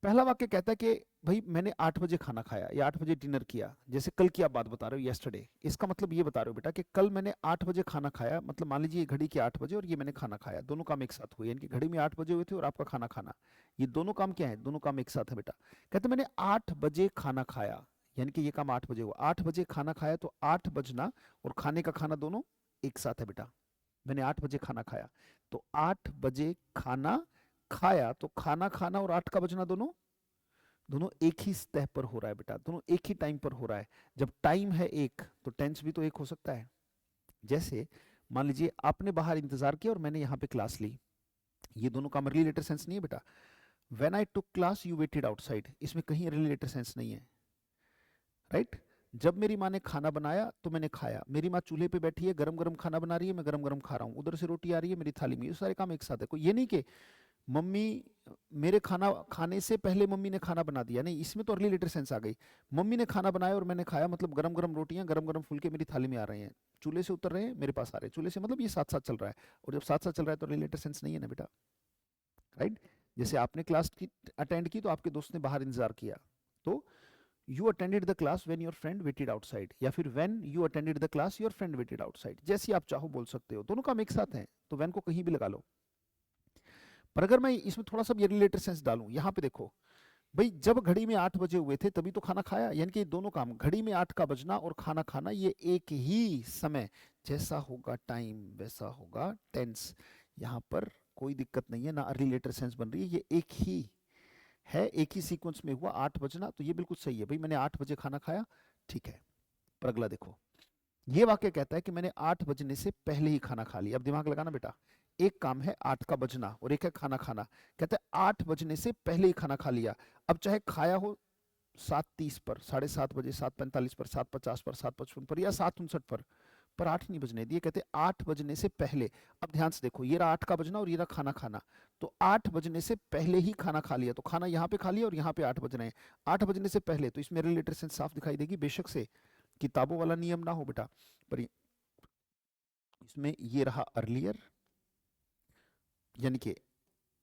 पहला वाक्य कहता है कि भाई मैंने 8 बजे खाना खाया या 8 बजे डिनर किया, जैसे कल की आप बात बता रहे हो, यस्टरडे। इसका मतलब ये बता रहे हो बेटा कि कल मैंने 8 बजे खाना खाया, मतलब मान लीजिए घड़ी के 8 बजे और ये मैंने खाना खाया, दोनों काम एक साथ हुए, यानी कि घड़ी में 8 बजे हुए थे और आपका खाना खाना, ये दोनों काम क्या है, दोनों काम एक साथ है बेटा। कहते मैंने 8 बजे खाना खाया, यानी कि ये काम 8 बजे हुआ, 8 बजे खाना खाया, तो 8 बजना और खाने का खाना दोनों एक साथ है बेटा। मैंने 8 बजे खाना खाया, तो 8 बजे खाना खाया, तो खाना खाना और 8 का बजना दोनों दोनों एक ही सतह पर हो रहा है बेटा, दोनों एक ही टाइम पर हो रहा है। जब टाइम है एक तो टेंस भी तो एक हो सकता है। जैसे मान लीजिए आपने बाहर इंतजार किया और मैंने यहाँ पे क्लास ली, ये दोनों का रिलेटेड सेंस नहीं है बेटा। When I took class you weighted outside, इसमें कहीं रिलेटेड सेंस नहीं है, राइट। जब मेरी माँ ने खाना बनाया तो मैंने खाया, मेरी माँ चूल्हे पे बैठी है, गरम गरम खाना बना रही है, मैं गरम गरम खा रहा हूँ, उधर से रोटी आ रही है मेरी थाली में, ये सारे काम एक साथ है। कोई ये नहीं कि मम्मी मेरे खाना खाने से पहले मम्मी ने खाना बना दिया, नहीं, इसमें तो अर्ली लेटर सेंस आ गई। मम्मी ने खाना बनाया और मैंने खाया, मतलब गरम गरम रोटियां गरम गरम फुलके मेरी थाली में आ रहे हैं, चूल्हे से उतर रहे हैं मेरे पास आ रहे हैं, चूल्हे से मतलब ये साथ साथ चल रहा है। और जब साथ साथ चल रहा है तो अर्ली लेटर सेंस नहीं है ना बेटा, राइट। जैसे आपने क्लास की अटेंड की तो आपके दोस्त ने बाहर इंतजार किया, तो you attended the class when your friend waited outside, या फिर when you attended the class your friend waited outside, जैसी आप चाहो बोल सकते हो, दोनों काम एक साथ हैं तो व्हेन को कहीं भी लगा लो। पर अगर मैं इसमें थोड़ा सा ये रिलेटेड सेंस डालूं, यहाँ पे देखो भाई, जब घड़ी में 8 बजे हुए थे तभी तो खाना खाया, यानी कि दोनों काम, घड़ी में 8 का बजना और खाना खाना, ये एक ही समय, जैसा होगा टाइम वैसा होगा टेंस। यहाँ पर कोई दिक्कत नहीं है, ना रिलेटेड सेंस बन रही है, ये एक ही है, एक ही सीक्वेंस में हुआ 8 बजना, तो ये बिल्कुल सही है भाई, मैंने 8 बजे खाना खाया, ठीक है। पर अगला देखो, ये वाक्य कहता है कि मैंने 8 बजने से पहले ही खाना खा लिया। अब दिमाग लगाना बेटा, एक काम है 8 का बजना और एक है खाना खाना। कहता है 8 बजने से पहले ही खाना खा लिया, अब चाहे खाया हो 7:30 पर, 7:30 बजे, 7:45 पर, 7:50 पर, 7:55 पर या 7:59 पर 8 नहीं बजने दिए, कहते 8 बजने से पहले। अब ध्यान से देखो, ये रहा 8 का बजना और ये रहा खाना खाना, तो 8 बजने से पहले ही खाना खा लिया, तो खाना यहाँ पे खा लिया और यहाँ पे 8 बज रहे हैं, 8 बजने से पहले, तो इसमें रिलेटेड सेंस साफ दिखाई देगी, बेशक से किताबों वाला नियम ना हो बेटा, पर इसमें ये रहा अर्लियर, यानी कि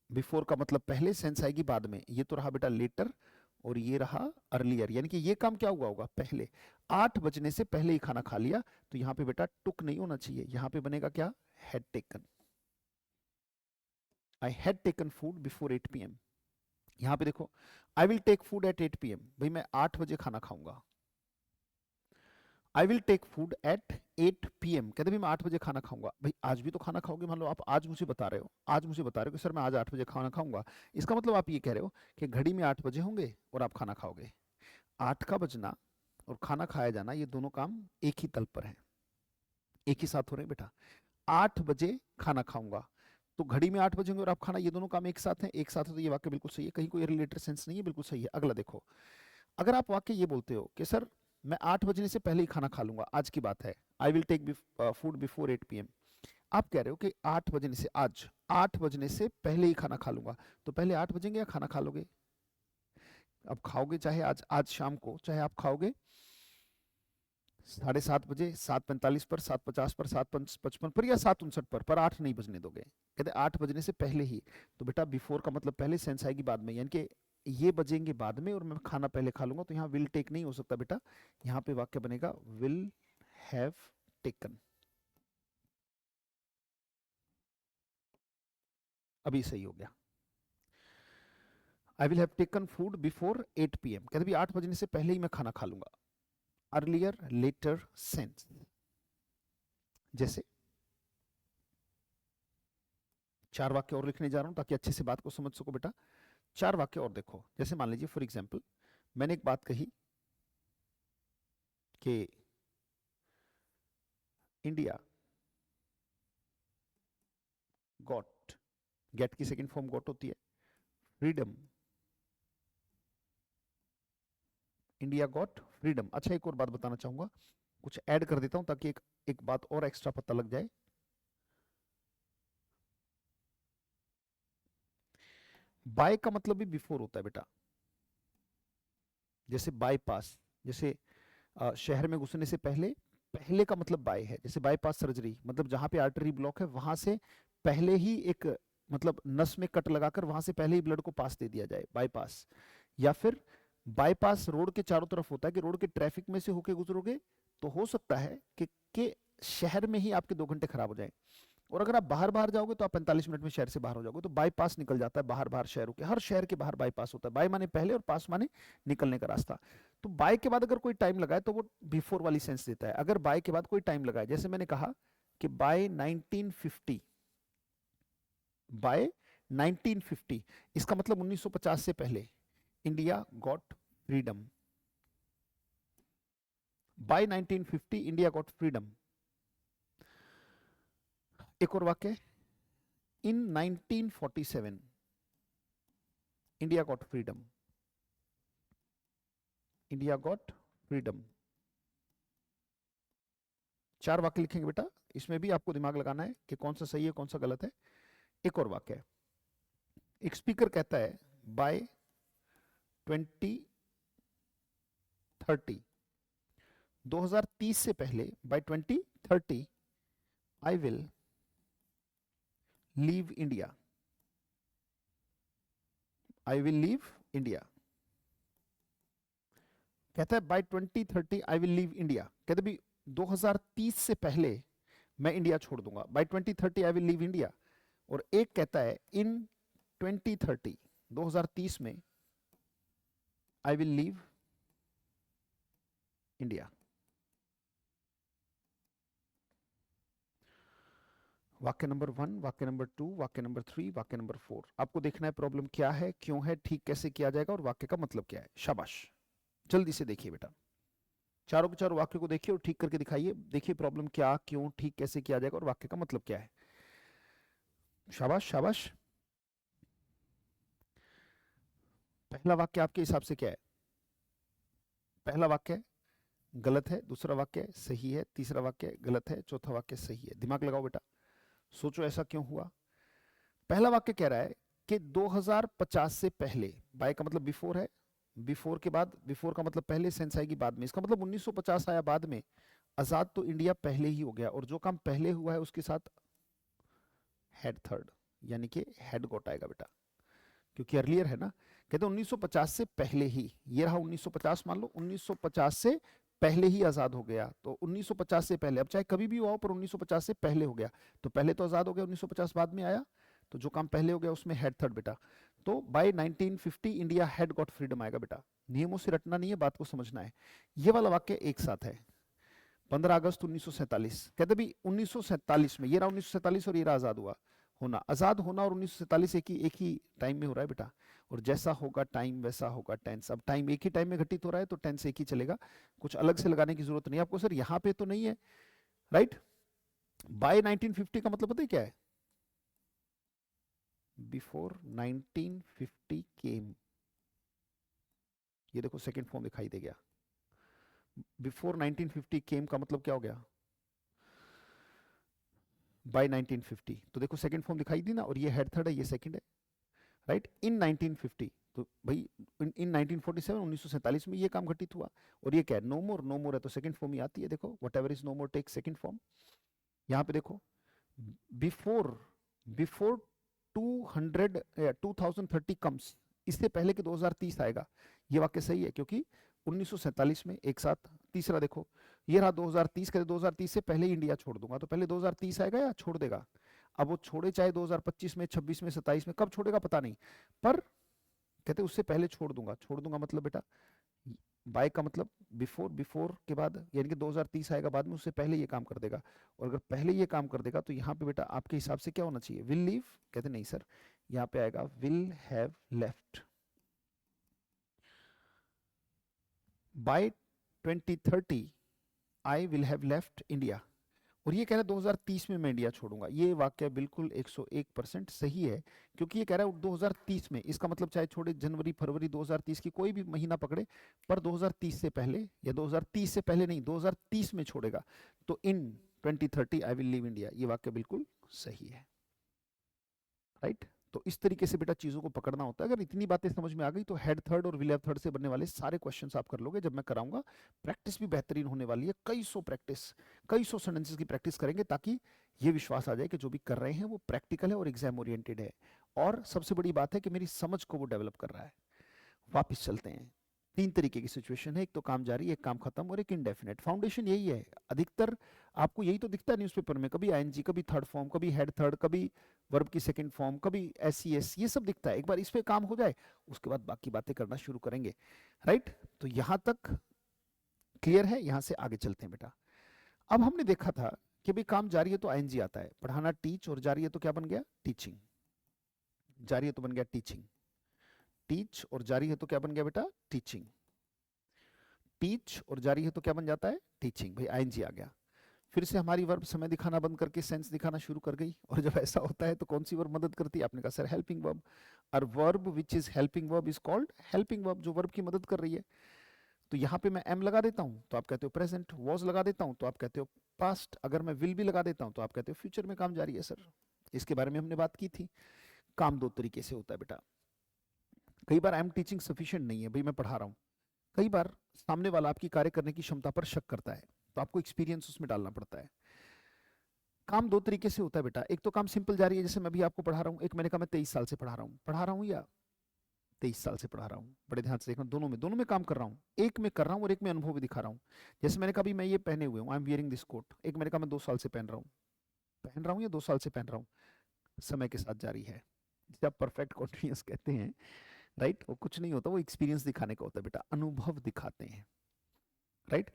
बिफोर का मतलब पहले, सेंस आएगी बाद में, ये तो रहा बेटा लेटर, और ये रहा अर्लियर, यानी कि ये काम क्या हुआ होगा पहले, 8 बजने से पहले ही खाना खा लिया, तो यहाँ पे बेटा टुक नहीं होना चाहिए, यहाँ पे बनेगा क्या, had taken. I had taken food before 8 PM। यहाँ पे देखो, I will take food at 8 PM, भाई मैं 8 बजे खाना खाऊंगा। I will take food at 8 PM, कहते भाई मैं 8 बजे खाना खाऊंगा, भाई आज भी तो खाना खाओगे, मान लो आप आज मुझे बता रहे हो, आज मुझे बता रहे हो कि सर मैं आज 8 बजे खाना खाऊंगा, इसका मतलब आप ये कह रहे हो कि घड़ी में 8 बजे होंगे और आप खाना खाओगे। 8 का बजना और खाना खाया जाना, ये दोनों काम एक ही तल पर है, एक ही साथ हो रहे हैं बेटा। 8 बजे खाना खाऊंगा, तो घड़ी में 8 बजे होंगे और आप खाना, ये दोनों काम एक साथ हैं, एक साथ है, तो ये वाक्य बिल्कुल सही है, कहीं कोई रिलेटेड सेंस नहीं है, बिल्कुल सही है। अगला देखो, अगर आप वाक्य ये बोलते हो कि सर मैं 8 बजने से पहले ही खाना खा लूंगा, आज की बात है, I will take food before 8 PM, आप कह रहे हो कि 8 बजने से, आज 8 बजने से पहले ही खाना खा लूंगा, तो पहले 8 बजेंगे या खाना खा लोगे, अब खाओगे चाहे आज शाम को, चाहे आप खाओगे 7:30 बजे, 7:45 पर, 7:50 पर, 7:55 पर या 7:59 पर 8 नहीं बजने दोगे, कहते 8 बजने से पहले ही, तो बेटा बिफोर का मतलब पहले, सेंस आएगी बाद में, यानी कि ये बजेंगे बाद में और मैं खाना पहले खा लूंगा, तो यहाँ विल टेक नहीं हो सकता बेटा, यहाँ पे वाक्य बनेगा विल हैव टेकन। अभी सही हो गया, आई will have taken food before 8 PM, कहते भी 8 बजने से पहले ही मैं खाना खा लूंगा, अर्लियर लेटर सेंस। जैसे 4 वाक्य और लिखने जा रहा हूं ताकि अच्छे से बात को समझ सको बेटा, 4 वाक्य और देखो। जैसे मान लीजिए फॉर एग्जाम्पल, मैंने एक बात कही कि इंडिया गॉट, गेट की सेकंड फॉर्म गॉट होती है, फ्रीडम, इंडिया गॉट फ्रीडम। अच्छा, एक और बात बताना चाहूंगा, कुछ ऐड कर देता हूं ताकि एक बात और एक्स्ट्रा पता लग जाए। बाय का मतलब भी बिफोर होता है बेटा। जैसे बाईपास, जैसे शहर में घुसने से पहले, पहले का मतलब बाय है। जैसे बाईपास सर्जरी मतलब जहां पे आर्टरी ब्लॉक है वहां से पहले ही एक, मतलब नस में कट लगाकर वहां से पहले ही ब्लड को पास दे दिया जाए, बाईपास। या फिर बाईपास रोड के चारों तरफ होता है कि रोड के ट्रैफिक में से होके गुजरोगे तो हो सकता है कि शहर में ही आपके 2 घंटे खराब हो जाए, और अगर आप बाहर बाहर जाओगे तो आप 45 मिनट में शहर से बाहर हो जाओगे। तो बाईपास निकल जाता है बाहर बाहर शहरों के, हर शहर के बाहर बाईपास होता है। बाय माने पहले और पास माने निकलने का रास्ता। तो बाय के बाद अगर कोई टाइम लगाए तो वो बिफोर वाली सेंस देता है। अगर बाय के बाद कोई टाइम लगाए, जैसे मैंने कहा कि बाय 1950, बाय 1950, इसका मतलब 1950 से पहले India got freedom. By 1950 India got freedom. एक और वाक्य, in 1947 India got freedom, India got freedom. 4 वाक्य लिखेंगे बेटा, इसमें भी आपको दिमाग लगाना है कि कौन सा सही है कौन सा गलत है। एक और वाक्य है, एक स्पीकर कहता है बाय 2030, 2030 से पहले, by 2030 I will leave India, I will leave India. कहता है by 2030 I will leave India, कहते भी 2030 से पहले मैं इंडिया छोड़ दूंगा, by 2030 I will leave India. और एक कहता है इन 2030, 2030 में आई विल लीव इंडिया। वाक्य नंबर 1, वाक्य नंबर 2, वाक्य नंबर 3, वाक्य नंबर 4। आपको देखना है प्रॉब्लम क्या है, क्यों है, ठीक कैसे किया जाएगा और वाक्य का मतलब क्या है। शाबाश, जल्दी से देखिए बेटा, चारों के चारों वाक्य को देखिए और ठीक करके दिखाइए। देखिए प्रॉब्लम क्या, क्यों, ठीक कैसे किया जाएगा और वाक्य का मतलब क्या है। शाबाश शाबाश। पहला वाक्य आपके हिसाब से क्या है? पहला वाक्य गलत है, दूसरा वाक्य सही है, तीसरा वाक्य गलत है, चौथा वाक्य सही है। दिमाग लगाओ बेटा, सोचो ऐसा क्यों हुआ। पहला वाक्य कह रहा है कि 2050 से पहले, बाय का मतलब बिफोर है, बिफोर के बाद, बिफोर का मतलब पहले, सेंस आएगी बाद में। इसका मतलब 1950 आया बाद में, आजाद तो इंडिया पहले ही हो गया, और जो काम पहले हुआ है उसके साथ हेड थर्ड, यानी कि हेड गोट आएगा बेटा, क्योंकि अर्लियर है ना। कहते हैं 1950 से पहले ही, ये रहा 1950, मान लो 1950 से पहले ही आजाद हो गया, तो 1950 से पहले, अब चाहे कभी भी हुआ हो पर 1950 से पहले हो गया, तो पहले तो आजाद हो गया, 1950 बाद में आया, तो जो काम पहले हो गया उसमें हेड थर्ड बेटा। तो by 1950 India had got freedom आएगा बेटा। नियमों से रटना नहीं है, बात को समझना है। ये वाला वाक्य एक साथ है। 15 अगस्त 1947, कहते भी 1947 में, ये रहा 1947 और ये रहा आजाद हुआ होना, आजाद होना और 1947 एक ही टाइम में हो रहा है बेटा। और जैसा होगा टाइम वैसा होगा टेंस। अब टाइम एक ही टाइम में घटित हो रहा है तो टेंस एक ही चलेगा, कुछ अलग से लगाने की जरूरत नहीं आपको। सर यहाँ पे तो नहीं है, राइट। बाय 1950 का मतलब पता है क्या है? बिफोर 1950 केम, ये देखो सेकंड फॉर्म दिखाई दे गया। बिफोर 1950 केम का मतलब क्या हो गया? बाय 1950, तो देखो सेकंड फॉर्म दिखाई दी ना, और ये हेड थर्ड है, ये सेकंड है, राइट। इन 1950, तो भाई इन 1947, 1947 में ये काम घटित हुआ। और ये क्या है? नो मोर, नो मोर है तो सेकंड फॉर्म ही आती है, देखो whatever is no more take second form. यहाँ पे देखो बिफोर, बिफोर 200 2030 कम्स, इससे पहले कि 2030 आएगा। ये वाक्य सही है क्योंकि 1947 में एक साथ। तीसरा देखो, ये रहा 2030, कहते 2030 से पहले ही इंडिया छोड़ दूंगा, तो पहले 2030 आएगा या छोड़ देगा? अब वो छोड़े चाहे 2025 में, 26 में, 27 में, कब छोड़ेगा पता नहीं, पर कहते उससे पहले छोड़ दूंगा। छोड़ दूंगा मतलब बेटा, बाय का मतलब बिफोर, बिफोर के बाद यानी कि 2030 आएगा बाद में, उससे पहले ये काम कर देगा। और अगर पहले ये काम कर देगा तो यहाँ पे बेटा आपके हिसाब से क्या होना चाहिए? Will leave? कहते नहीं सर, यहाँ पे आएगा will have left. By 2030 I will have left India. और ये कह रहा है 2030 में मैं इंडिया छोड़ूंगा। ये वाक्य बिल्कुल 101% सही है, क्योंकि ये कह रहा है 2030 में, इसका मतलब चाहे छोड़े जनवरी फरवरी 2030 की कोई भी महीना पकड़े, पर 2030 से पहले, या 2030 से पहले नहीं, 2030 में छोड़ेगा, तो इन 2030 आई विल लीव इंडिया। ये वाक्य बिल्कुल सही है, राइट। तो इस तरीके से बेटा चीजों को पकड़ना होता है। अगर इतनी बातें समझ में आ गई तो हेड थर्ड और विल हैव थर्ड से बनने वाले सारे क्वेश्चंस आप कर लोगे। जब मैं कराऊंगा, प्रैक्टिस भी बेहतरीन होने वाली है, कई सौ सेंटेंसेस की प्रैक्टिस करेंगे, ताकि ये विश्वास आ जाए कि जो भी कर रहे हैं वो प्रैक्टिकल है और एग्जाम ओरिएंटेड है। और सबसे बड़ी बात है कि मेरी समझ को वो डेवलप कर रहा है। वापिस चलते हैं। तीन तरीके की सिचुएशन है, एक तो काम जारी, एक काम खत्म, और एक इनडेफिनेट। फाउंडेशन यही है, अधिकतर आपको यही तो दिखता है न्यूज़पेपर में, कभी आईएनजी, कभी थर्ड फॉर्म, कभी हेड थर्ड, कभी वर्ब की सेकंड फॉर्म, कभी एससीएस, ये सब दिखता है। एक बार इस पे काम हो जाए, उसके बाद बाकी बातें करना शुरू करेंगे, राइट। तो यहां तक क्लियर है, यहां से आगे चलते हैं बेटा। अब हमने देखा था कि भाई काम जारी है तो आईएनजी आता है, पढ़ाना टीच, और जारी है तो क्या बन गया, टीचिंग। जारी है तो बन गया टीचिंग, टीच और जारी है तो क्या बन गया बेटा, टीचिंग। टीच और जारी है तो क्या बन जाता है, टीचिंग। भाई आईएनजी आ गया। फिर से हमारी वर्ब समय दिखाना बंद करके सेंस दिखाना शुरू कर गई। और जब ऐसा होता है तो कौन सी वर्ब मदद करती है, आपने कहा सर हेल्पिंग वर्ब। और verb which is helping verb is called helping verb, जो वर्ब की मदद कर रही है। तो यहाँ पे मैं एम लगा देता हूँ तो आप कहते हो प्रेजेंट, वॉज लगा देता हूँ तो आप कहते हो पास्ट, अगर मैं विल भी लगा देता हूँ तो आप कहते हो फ्यूचर में काम जारी है सर। इसके बारे में हमने बात की थी। काम दो तरीके से होता है बेटा। कई बार आई एम टीचिंग सफिशिएंट नहीं है, भाई मैं पढ़ा रहा हूँ। कई बार सामने वाला आपकी कार्य करने की क्षमता पर शक करता है, तो आपको एक्सपीरियंस उसमें डालना पड़ता है। काम दो तरीके से होता है बेटा। एक तो काम सिंपल जारी है, जैसे मैं भी आपको पढ़ा रहा हूँ। एक मैंने कहा मैं 23 साल से पढ़ा रहा हूँ या 23 साल से पढ़ा रहा हूँ। बड़े ध्यान से देखना, दोनों में काम कर रहा हूँ। एक में कर रहा हूँ और एक में अनुभव भी दिखा रहा हूँ। जैसे मैंने कहा भी मैं ये पहने हुए हूँ, I am wearing this coat. एक मैंने कहा मैं 2 साल से पहन रहा हूँ या 2 साल से पहन रहा हूँ। समय के साथ जारी है, जिसे आप परफेक्ट कॉन्टिन्यूस कहते हैं, राइट। वो कुछ नहीं होता, वो एक्सपीरियंस दिखाने का होता है बेटा, अनुभव दिखाते हैं, राइट।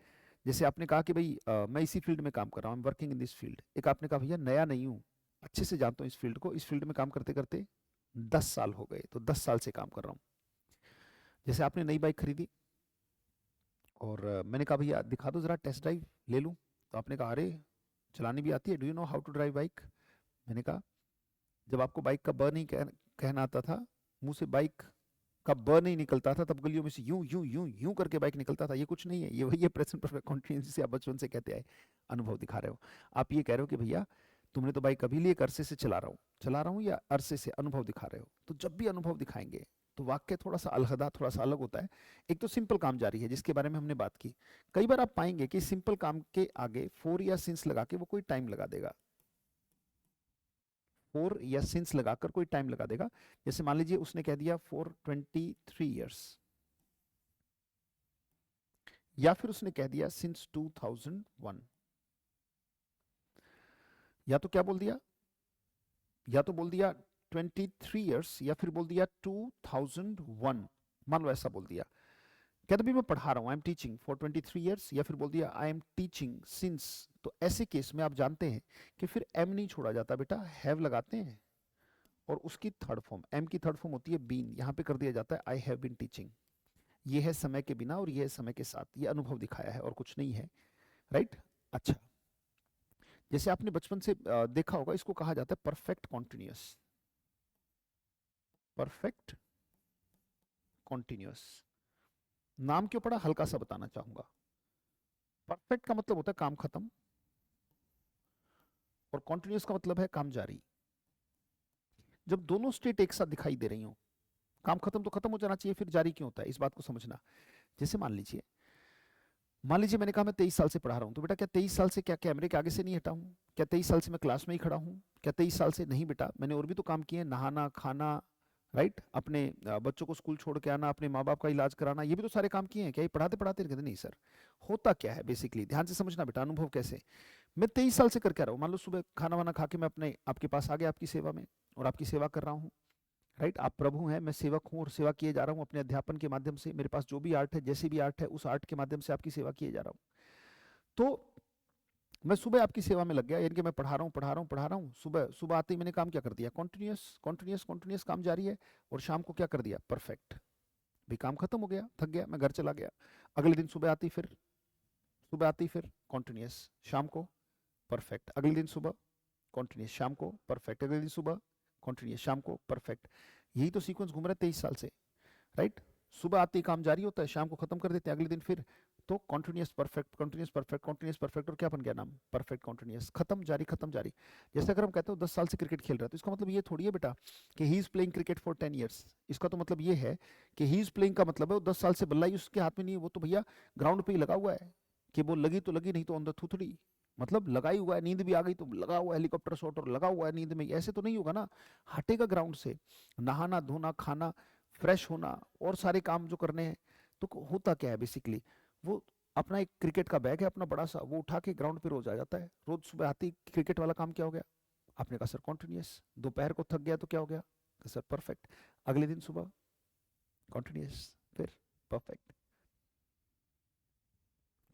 जैसे आपने कहा कि भाई मैं इसी फील्ड में काम कर रहा हूँ, वर्किंग इन दिस फील्ड। एक आपने कहा भैया नया नहीं हूँ, अच्छे से जानता हूँ इस फील्ड को, इस फील्ड में काम करते करते 10 साल हो गए, तो 10 साल से काम कर रहा हूँ। जैसे आपने नई बाइक खरीदी और मैंने कहा भैया दिखा दो जरा, टेस्ट ड्राइव ले लूँ। तो आपने कहा अरे चलानी भी आती है, do you know how to drive bike. मैंने कहा जब आपको बाइक का ब नहीं कहना आता था, मुंह से बाइक का ब नहीं निकलता था, तब गलियों में से यूं यूं यूं यूं करके बाइक निकलता था। ये कुछ नहीं है, ये वही है प्रेजेंट परफेक्ट कॉन्टिन्यूस, जिसे आप बचपन से कहते आए। अनुभव दिखा रहे हो। आप ये कह रहे हो कि भैया तुमने तो बाइक अभी लिए, अरसे से चला रहा हूँ, या अरसे से अनुभव दिखा रहे हो। तो जब भी अनुभव दिखाएंगे तो वाक्य थोड़ा सा अलहदा, थोड़ा सा अलग होता है। एक तो सिंपल काम जारी है, जिसके बारे में हमने बात की। कई बार आप पाएंगे कि सिंपल काम के आगे फोर या सिंस लगा के वो कोई टाइम लगा देगा, फोर या सिंस लगाकर कोई टाइम लगा देगा। जैसे मान लीजिए उसने कह दिया फॉर 23 ईयर्स, या फिर उसने कह दिया सिंस 2001। या तो क्या बोल दिया, या तो बोल दिया 23 ईयर्स, या फिर बोल दिया 2001। मान लो ऐसा बोल दिया, कहते भी मैं पढ़ा रहा हूँ, I am teaching for 23 years, या फिर बोल दिया आई एम टीचिंग सिंस। तो ऐसे केस में आप जानते हैं कि फिर एम नहीं छोड़ा जाता बेटा, हैव लगाते हैं। और उसकी थर्ड फॉर्म, एम की थर्ड फॉर्म होती है बीन, यहां पे कर दिया जाता है आई हैव बीन टीचिंग। ये है समय के बिना और ये है समय के साथ, ये अनुभव दिखाया है और कुछ नहीं है, राइट। अच्छा, जैसे आपने बचपन से देखा होगा, इसको कहा जाता है परफेक्ट कॉन्टिन्यूअस। परफेक्ट कॉन्टिन्यूअस नाम क्यों पड़ा, हल्का सा बताना चाहूंगा। परफेक्ट का मतलब होता है काम खत्म, और कॉन्टिन्यूअस का मतलब है काम जारी। जब दोनों स्टेट एक साथ दिखाई दे रही हो, काम खत्म तो खत्म हो जाना चाहिए, फिर जारी क्यों होता है, इस बात को समझना। जैसे मान लीजिए मैंने कहा मैं 23 साल से पढ़ा रहा हूँ, तो बेटा क्या 23 साल से क्या कैमरे के आगे से नहीं हटा हूँ, क्या 23 साल से मैं क्लास में ही खड़ा हूँ, क्या 23 साल से नहीं बेटा, मैंने और भी तो काम किए हैं, नहाना खाना, राइट, अपने बच्चों को स्कूल छोड़ के आना, अपने माँ बाप का इलाज कराना, ये भी तो सारे काम किए हैं। क्या ये पढ़ाते पढ़ाते कहते नहीं सर। होता क्या है बेसिकली, ध्यान से समझना बेटा, अनुभव कैसे। मैं 23 साल से करके आ रहा हूँ, मान लो सुबह खाना वाना खा के मैं अपने आपके पास आ गया आपकी सेवा में, और आपकी सेवा कर रहा हूँ, राइट। आप प्रभु हैं, मैं सेवक हूँ, और सेवा किए जा रहा हूँ अपने अध्यापन के माध्यम से। मेरे पास जो भी आर्ट है, जैसी भी आर्ट है, उस आर्ट के माध्यम से आपकी सेवा किए जा रहा हूँ। तो मैं सुबह आपकी सेवा में लग गया, यानी कि मैं पढ़ा रहा हूँ। सुबह सुबह आते ही मैंने काम क्या कर दिया, कॉन्टिन्यूस कॉन्टिन्यूस कॉन्टिन्यूस काम जारी है। और शाम को क्या कर दिया, परफेक्ट। भी काम खत्म हो गया, थक गया, मैं घर चला गया। अगले दिन सुबह आती फिर कॉन्टिन्यूस, शाम को परफेक्ट, अगले दिन सुबह कॉन्टिन्यूस, शाम को परफेक्ट, अगले दिन सुबह कॉन्टिन्यूस, शाम को परफेक्ट। यही तो सीक्वेंस घूम रहा है 23 साल से, राइट? सुबह आते ही काम जारी होता है, शाम को खत्म कर देते हैं, अगले दिन फिर तो continuous perfect, continuous perfect, continuous perfect, और क्या बन गया नाम? परफेक्ट कॉन्टिन्यूस, खत्म जारी खत्म जारी। जैसे अगर हम कहते हो 10 साल से क्रिकेट खेल रहा है, तो इसका मतलब ये थोड़ी है बेटा कि he is playing cricket for 10 years. इसका तो मतलब ये है कि ही इज प्लेइंग का मतलब है वो 10 साल से बल्ला ही उसके हाथ में नहीं है, वो तो भैया ग्राउंड पे ही लगा हुआ है, कि वो लगी तो लगी, नहीं तो ऑन द थूथड़ी, मतलब लगाई हुआ है, नींद भी आ गई तो लगा हुआ है हेलीकॉप्टर शॉट, और लगा हुआ है नींद में, ऐसे तो नहीं होगा ना। हटेगा ग्राउंड से, नहाना धोना खाना फ्रेश होना और सारे काम जो करने हैं, तो होता क्या है बेसिकली, वो अपना एक क्रिकेट का बैग है अपना बड़ा सा, वो उठा के ग्राउंड पे रोज आ जाता है, रोज सुबह आते ही क्रिकेट वाला काम क्या हो गया? आपने कहा सर कॉन्टिन्यूस। दोपहर को थक गया तो क्या हो गया? Sir perfect. अगले दिन सुबह कॉन्टिन्यूस, फिर perfect,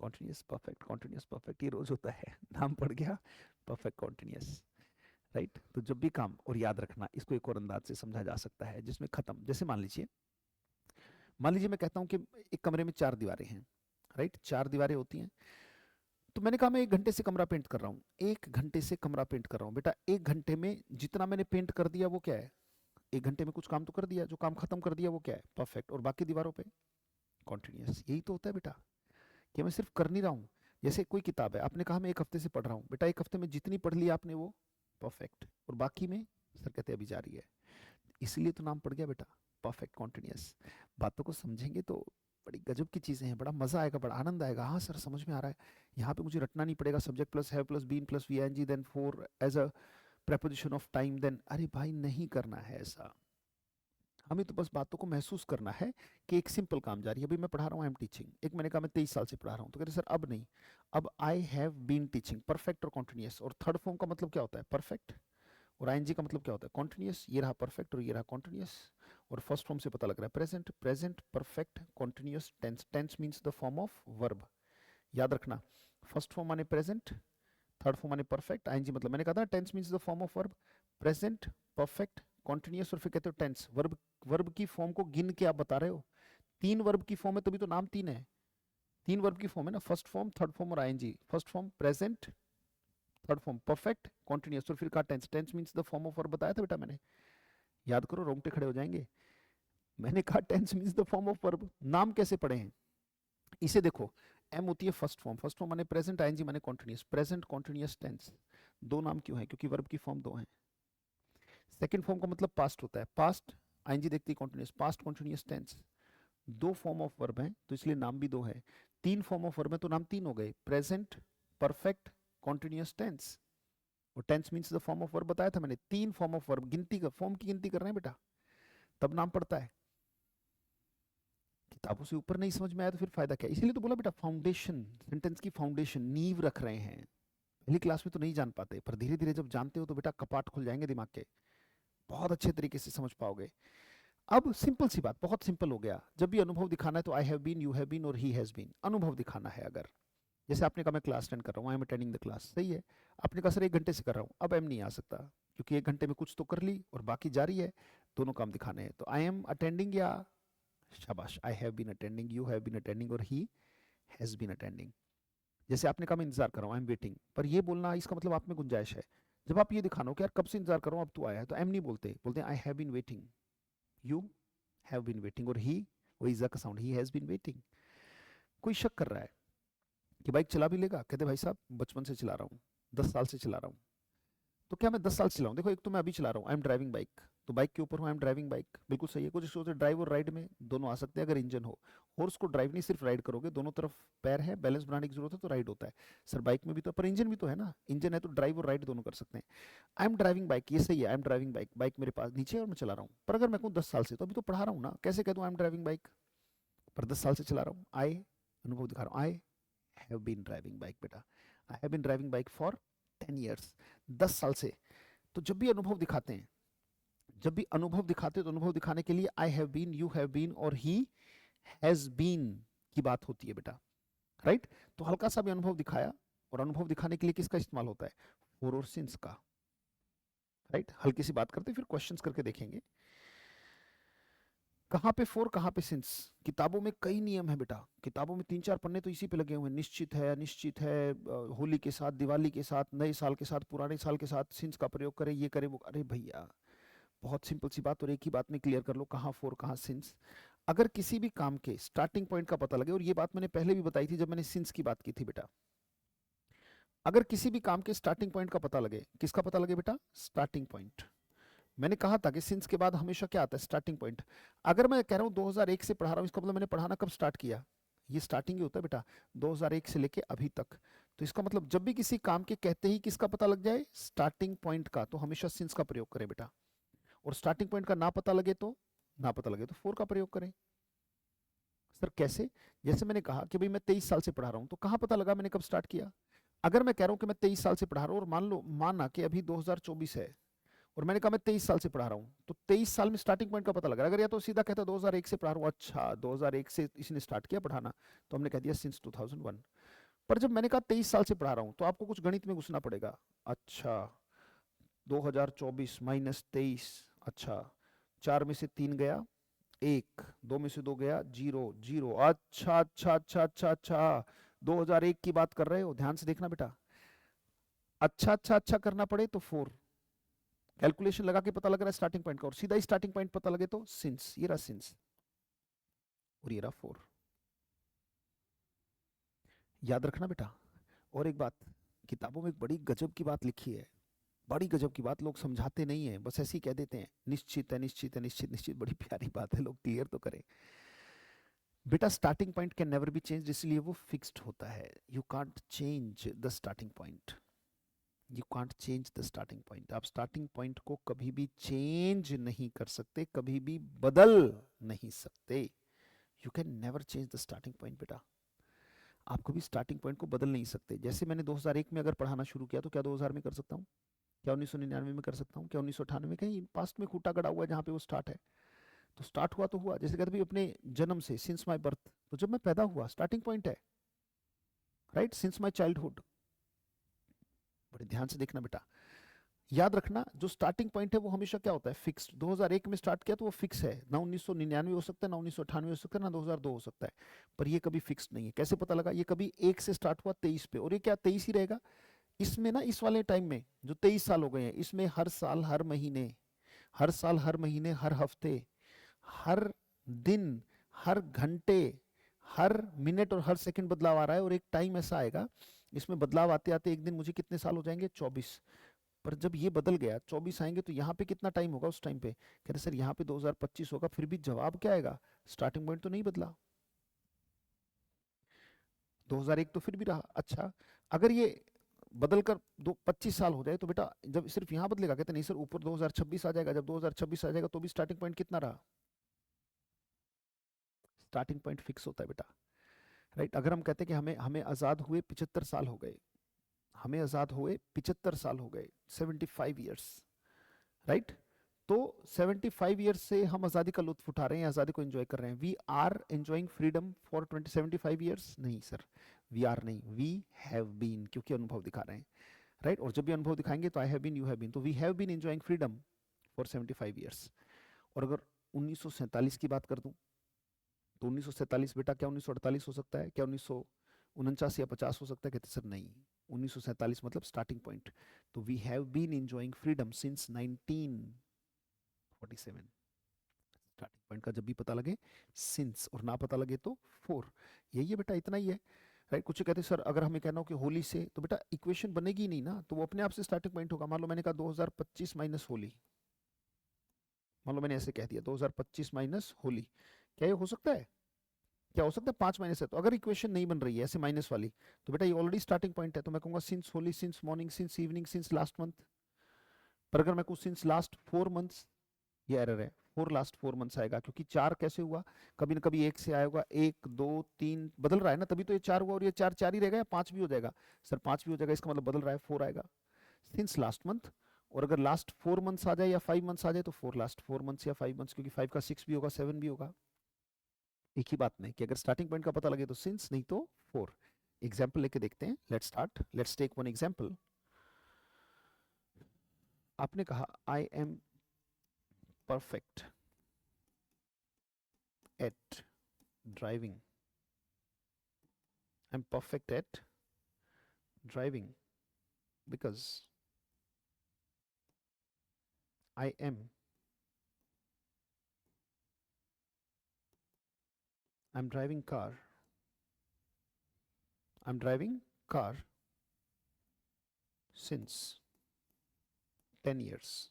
continuous perfect, continuous perfect, ये रोज होता है। नाम पड़ गया परफेक्ट कॉन्टिन्यूस, राइट? तो जब भी काम, और याद रखना इसको एक और अंदाज से समझा जा सकता है जिसमें खत्म, जैसे मान लीजिए मैं कहता हूं कि एक कमरे में 4 दीवारें हैं, राइट? 4 दीवारें होती हैं, तो मैंने कहा मैं 1 घंटे से कमरा पेंट कर रहा हूँ, 1 घंटे से कमरा पेंट कर रहा हूँ। बेटा 1 घंटे में जितना मैंने पेंट कर दिया वो क्या है? 1 घंटे में कुछ काम तो कर दिया, जो काम खत्म कर दिया वो क्या है? परफेक्ट। और बाकी दीवारों पे कॉन्टिन्यूस। यही तो होता है बेटा, कि मैं सिर्फ कर नहीं रहा हूँ। जैसे कोई किताब है, आपने कहा मैं 1 हफ्ते से पढ़ रहा हूँ, बेटा 1 हफ्ते में जितनी पढ़ ली आपने वो परफेक्ट, और बाकी में सर कहते अभी जारी है। इसलिए तो नाम पड़ गया बेटा परफेक्ट कॉन्टिन्यूस। बातों को समझेंगे तो बड़ी गजब की चीजें हैं, बड़ा मजा आएगा, बड़ा आनंद आएगा। हाँ सर समझ में आ रहा है, यहाँ पे मुझे रटना नहीं पड़ेगा, subject plus have plus been plus v n g then for as a preposition of time then. अरे भाई नहीं करना है ऐसा, हमें तो बस बातों को महसूस करना है कि एक सिंपल काम जारी है। अभी मैं पढ़ा रहा हूँ, आई एम टीचिंग, एक मैंने कहा मैं 23 साल से पढ़ा रहा हूँ, तो कहते सर अब नहीं, अब I have been teaching, perfect और कॉन्टिन्यूस। और थर्ड फॉर्म का मतलब क्या होता है? परफेक्ट। और आईएनजी का मतलब क्या होता है? कॉन्टिन्यूस। ये रहा परफेक्ट और ये रहा कॉन्टिन्यूस। और फर्स्ट फॉर्म से पता लग रहा है present, present perfect continuous tense, tense means the form of verb. याद रखना, फर्स्ट फॉर्म माने प्रेजेंट, थर्ड फॉर्म माने परफेक्ट, आईएनजी मतलब मैंने कहा था tense means the form of verb, present perfect continuous, और फिर कहते हो टेंस। वर्ब, वर्ब की फॉर्म को गिन के आप बता रहे हो, 3 वर्ब की फॉर्म है तभी तो नाम 3 है, 3 वर्ब की फॉर्म है ना, फर्स्ट फॉर्म थर्ड फॉर्म और ING. First form present, third form perfect continuous, और फिर कहा tense, tense means the form of verb बताया था बेटा मैंने, याद करो रोंगटे खड़े हो जाएंगे। मैंने कहा tense means the form of verb. नाम कैसे पढ़े हैं इसे देखो, एम होती है फर्स्ट फॉर्म, फर्स्ट फॉर्म माने प्रेजेंट, आईएनजी माने कॉन्टिन्यूस, प्रेजेंट कॉन्टिन्यूस टेंस। दो नाम क्यों है? क्योंकि वर्ब की फॉर्म 2 है। सेकंड फॉर्म का मतलब पास्ट होता है, पास्ट आईएनजी देखती है continuous, past continuous tense. 2 form of verb है तो इसलिए नाम भी 2 है। 3 फॉर्म ऑफ वर्ब है तो नाम 3 हो गए, प्रेजेंट परफेक्ट कॉन्टिन्यूस टेंस। और tense means the form of verb बताया था मैंने, 3 फॉर्म ऑफ वर्ब, गिनती का फॉर्म की गिनती कर रहे हैं बेटा, तब नाम पड़ता है। किताबों से ऊपर नहीं समझ में आया तो फिर फायदा क्या? इसलिए तो बोला बेटा फाउंडेशन, सेंटेंस की फाउंडेशन, नींव रख रहे हैं। पहली क्लास में तो नहीं जान पाते, पर धीरे धीरे जब जानते हो तो बेटा कपाट खुल जाएंगे दिमाग के, बहुत अच्छे तरीके से समझ पाओगे। अब सिंपल सी बात, बहुत सिंपल हो गया, जब भी अनुभव दिखाना है तो I have been, you have been और ही हैज बीन, अनुभव दिखाना है। अगर जैसे आपने कहा मैं क्लास अटेंड कर रहा हूँ, I am attending the class, सही है। आपने कहा सर 1 घंटे से कर रहा हूँ, अब एम नहीं आ सकता, क्योंकि 1 घंटे में कुछ तो कर ली और बाकी जारी है, दोनों काम दिखाने हैं। तो आई एम अटेंडिंग या शाबाश, I have been attending, you have been attending और ही हैज बीन अटेंडिंग। जैसे आपने कहा मैं इंतजार कर रहा हूँ, आई एम वेटिंग, पर ये बोलना इसका मतलब आप में गुंजाइश है। जब आप ये दिखाना हो कि यार कब से इंतजार कर रहा हूँ अब तू आया है, तो एम नहीं बोलते, बोलते हैं I have been waiting, you have been waiting, और ही, वही ज का sound, he has been waiting. कोई शक कर रहा है कि बाइक चला भी लेगा, कहते भाई साहब बचपन से चला रहा हूँ, 10 साल से चला रहा हूँ। तो क्या मैं 10 साल से चलाऊं? देखो एक तो मैं अभी चला रहा हूँ, आई एम ड्राइविंग बाइक, तो बाइक के ऊपर हूँ, आई एम ड्राइविंग बाइक, बिल्कुल सही है। कुछ सोचते ड्राइव और राइड में दोनों आ सकते हैं अगर इंजन हो। हॉर्स को ड्राइव नहीं सिर्फ राइड करोगे, दोनों तरफ पैर है, बैलेंस बनाने की जरूरत है तो राइड होता है। सर बाइक में भी तो, पर इंजन भी तो है ना, इंजन है तो ड्राइव और राइड दोनों कर सकते हैं। आई एम ड्राइविंग बाइक, ये सही है, I am driving bike, bike मेरे पास नीचे है और मैं चला रहा हूँ। पर अगर मैं कहूँ 10 साल से, तो अभी तो पढ़ा रहा हूँ ना, कैसे कह दूँ आई एम ड्राइविंग बाइक, पर 10 साल से चला रहा हूँ, आई अनुभव दिखा रहा हूँ, I have been driving bike बेटा, I have been driving bike for 10 years, 10 साल से। तो जब भी अनुभव दिखाते हैं, जब भी अनुभव दिखाते हैं तो अनुभव दिखाने के लिए I have been, you have been और ही हैज बीन की बात होती है बेटा, राइट? तो हल्का सा भी अनुभव दिखाया, और अनुभव दिखाने के लिए किसका इस्तेमाल होता है? फोर और सिंस का, राइट? हल्की सी बात करते फिर क्वेश्चंस करके देखेंगे। कहाँ पे फोर, कहाँ पे सिंस? किताबों में कई नियम है बेटा, किताबों में 3-4 पन्ने तो इसी पे लगे हुए हैं, निश्चित है, अनिश्चित है, होली के साथ, दिवाली के साथ, नए साल के साथ, पुराने साल के साथ सिंस का प्रयोग करें, ये करें वो। अरे भैया, बहुत सिंपल सी बात, और एक ही बात में क्लियर कर लो, कहाँ फोर कहाँ सिंस। अगर किसी भी काम के स्टार्टिंग पॉइंट का पता लगे, और ये बात मैंने पहले भी बताई थी जब मैंने सिंस की बात की थी बेटा, अगर किसी भी काम के स्टार्टिंग पॉइंट का पता लगे, किसका पता लगे बेटा? Starting point. मैंने कहा था कि सिंस के बाद हमेशा क्या आता है? Starting point. अगर मैं कह रहा हूँ 2001 से पढ़ा रहा हूँ, इसका मतलब मैंने पढ़ाना कब स्टार्ट किया? ये स्टार्टिंग ही होता है बेटा, 2001 से लेके अभी तक। तो इसका मतलब जब भी किसी काम के कहते ही किसका पता लग जाए? स्टार्टिंग पॉइंट का, तो हमेशा सिंस का प्रयोग करें बेटा। और स्टार्टिंग पॉइंट का ना पता लगे तो, ना पता लगे तो फोर का प्रयोग करें। सर कैसे? जैसे मैंने कहा कि भाई मैं 23 साल से पढ़ा रहा हूँ, तो कहाँ पता लगा मैंने कब स्टार्ट किया? अगर मैं कह रहा हूँ कि मैं 23 साल से पढ़ा रहा हूँ, और माना कि अभी 2024 है, और मैंने कहा मैं 23 साल से पढ़ा रहा हूँ, तो 23 साल में स्टार्टिंग पॉइंट का पता लगा। अगर या तो सीधा कहता 2001 से पढ़ा रहा हूँ, अच्छा 2001 से इसने स्टार्ट किया पढ़ाना, तो हमने कह दिया सिंस 2001। पर जब मैंने कहा 23 साल से पढ़ा रहा हूँ, तो आपको कुछ गणित में घुसना पड़ेगा। अच्छा, 2024 माइनस 23, अच्छा 4 में से 3 गया 1, 2 में से 2 गया 0 0, अच्छा अच्छा अच्छा अच्छा अच्छा, 2001 की बात कर रहे हो, ध्यान से देखना बेटा। अच्छा अच्छा अच्छा करना पड़े तो फोर, कैलकुलेशन लगा के पता लग रहा है स्टार्टिंग पॉइंट का, और सीधा ही स्टार्टिंग पॉइंट पता लगे तो सिंस, ये रहा सिंस और ये रहा फोर। याद रखना बेटा। और एक बात, किताबों में एक बड़ी गजब की बात लिखी है, बड़ी गजब की बात, लोग समझाते नहीं है, बस ऐसे ही कह देते हैं, निश्चित है निश्चित है निश्चित निश्चित, बड़ी प्यारी बात है, लोग क्लियर तो करें। बेटा starting point can never be change, इसलिए वो फिक्स्ड होता है। You can't change the starting point, you can't change the starting point. आप स्टार्टिंग पॉइंट को कभी भी चेंज नहीं कर सकते, कभी भी बदल नहीं सकते। You can never change the starting point बेटा, आप कभी स्टार्टिंग पॉइंट को बदल नहीं सकते। जैसे मैंने 2001 में अगर पढ़ाना शुरू किया, तो क्या 2000 में कर सकता हूँ? क्या 1999 में कर सकता हूँ? क्या 1998 में? कहीं पास्ट में खूटा गड़ा हुआ है जहाँ पे वो स्टार्ट है, तो स्टार्ट हुआ तो हुआ। जैसे कहते भाई अपने जन्म से, सिंस माई बर्थ, तो जब मैं पैदा हुआ स्टार्टिंग पॉइंट है, राइट, सिंस माई चाइल्डहुड। बड़े ध्यान से देखना बेटा, याद रखना, जो स्टार्टिंग पॉइंट है वो हमेशा क्या होता है? फिक्स्ड। 2001 में स्टार्ट किया तो वो फिक्स है, ना 1999 हो सकता है, ना 1998 हो सकता है, ना 2002 हो सकता है, पर ये कभी फिक्स्ड नहीं है। कैसे पता लगा? ये कभी 1 से स्टार्ट हुआ 23 पे, और ये क्या 23 ही रहेगा? इसमें ना, इस वाले टाइम में जो 23 साल हो गए हैं, इसमें हर साल हर महीने, हर साल हर महीने, हर हफ्ते, हर दिन, हर घंटे, हर मिनट और हर सेकंड बदलाव आ रहा है। और एक टाइम ऐसा आएगा, इसमें बदलाव आते आते एक दिन मुझे कितने साल हो जाएंगे? 24। पर जब ये बदल गया, 24 आएंगे, तो यहाँ पे कितना टाइम होगा उस टाइम पे? कह रहे सर यहाँ पे 2025 होगा। फिर भी जवाब क्या आएगा? स्टार्टिंग पॉइंट तो नहीं बदला, 2001 तो फिर भी रहा। अच्छा, अगर ये बदल कर 25 साल हो जाए, तो बेटा जब सिर्फ यहाँ बदलेगा? कहते नहीं सर, ऊपर 2026 आ जाएगा। जब 2026 आ जाएगा तो भी स्टार्टिंग पॉइंट कितना रहा? स्टार्टिंग पॉइंट फिक्स होता है बेटा, राइट। अगर हम कहते हैं कि हमें हमें आज़ाद हुए 75 साल हो गए, हमें आज़ाद हुए 75 साल हो गए, 75 ईयर्स, राइट, तो 75 ईयर्स से हम आज़ादी का लुत्फ उठा रहे हैं, आज़ादी को एंजॉय कर रहे हैं। We are enjoying freedom for 75 years? नहीं सर, वी आर नहीं, वी हैव बीन, क्योंकि अनुभव दिखा रहे हैं, राइट। और जब भी अनुभव दिखाएंगे तो I have been, you have been, तो we have been enjoying freedom for 75 years. और अगर 1947 की बात कर दूं, तो 1947 बेटा क्या 1948 हो सकता है? क्या 1949 या 50 हो सकता है? कहते सर नहीं, 1947 मतलब स्टार्टिंग पॉइंट। तो we have been enjoying freedom since 1947। Starting point का जब भी पता लगे सिंस, और ना पता लगे तो फोर। यही है बेटा, इतना ही है, राइट। कुछ कहते सर अगर हमें कहना हो कि होली से, तो बेटा इक्वेशन बनेगी नहीं ना, तो वो अपने आप से स्टार्टिंग पॉइंट होगा। मान लो मैंने कहा 2025 माइनस होली, मान लो मैंने ऐसे कह दिया 2025 माइनस होली, क्या ये हो सकता है? क्या हो सकता है? 5 माइनस है, तो अगर इक्वेशन नहीं बन रही है ऐसे माइनस वाली, तो बेटा ये ऑलरेडी स्टार्टिंग पॉइंट है। तो मैं कहूंगा since Holi, since morning, since evening, since last month. पर अगर मैं कहूँ सिंस लास्ट 4 मंथ्स, ये एरर है, फोर लास्ट 4 मंथ्स आएगा, क्योंकि चार कैसे हुआ? कभी ना कभी एक से आएगा, 1 2 3 बदल रहा है ना, तभी तो ये 4 हुआ, और ये चार चार ही रहेगा, या 5 भी हो जाएगा? सर 5 भी हो जाएगा, इसका मतलब बदल रहा है, 4 आएगा सिंस लास्ट मंथ। और अगर लास्ट 4 मंथ्स आ जाए या 5 मंथ्स आ जाए, तो फोर लास्ट 4 मंथ्स या 5 मंथ्स, क्योंकि 5 का 6 भी होगा, 7 भी होगा। एक ही बात में कि अगर स्टार्टिंग पॉइंट का पता लगे तो सिंस, नहीं तो फोर। एग्जाम्पल लेके देखते हैं, let's start, let's take one example. आपने कहा I am perfect, at driving. I'm perfect at driving because I am. I'm driving car. I'm driving car since 10 years.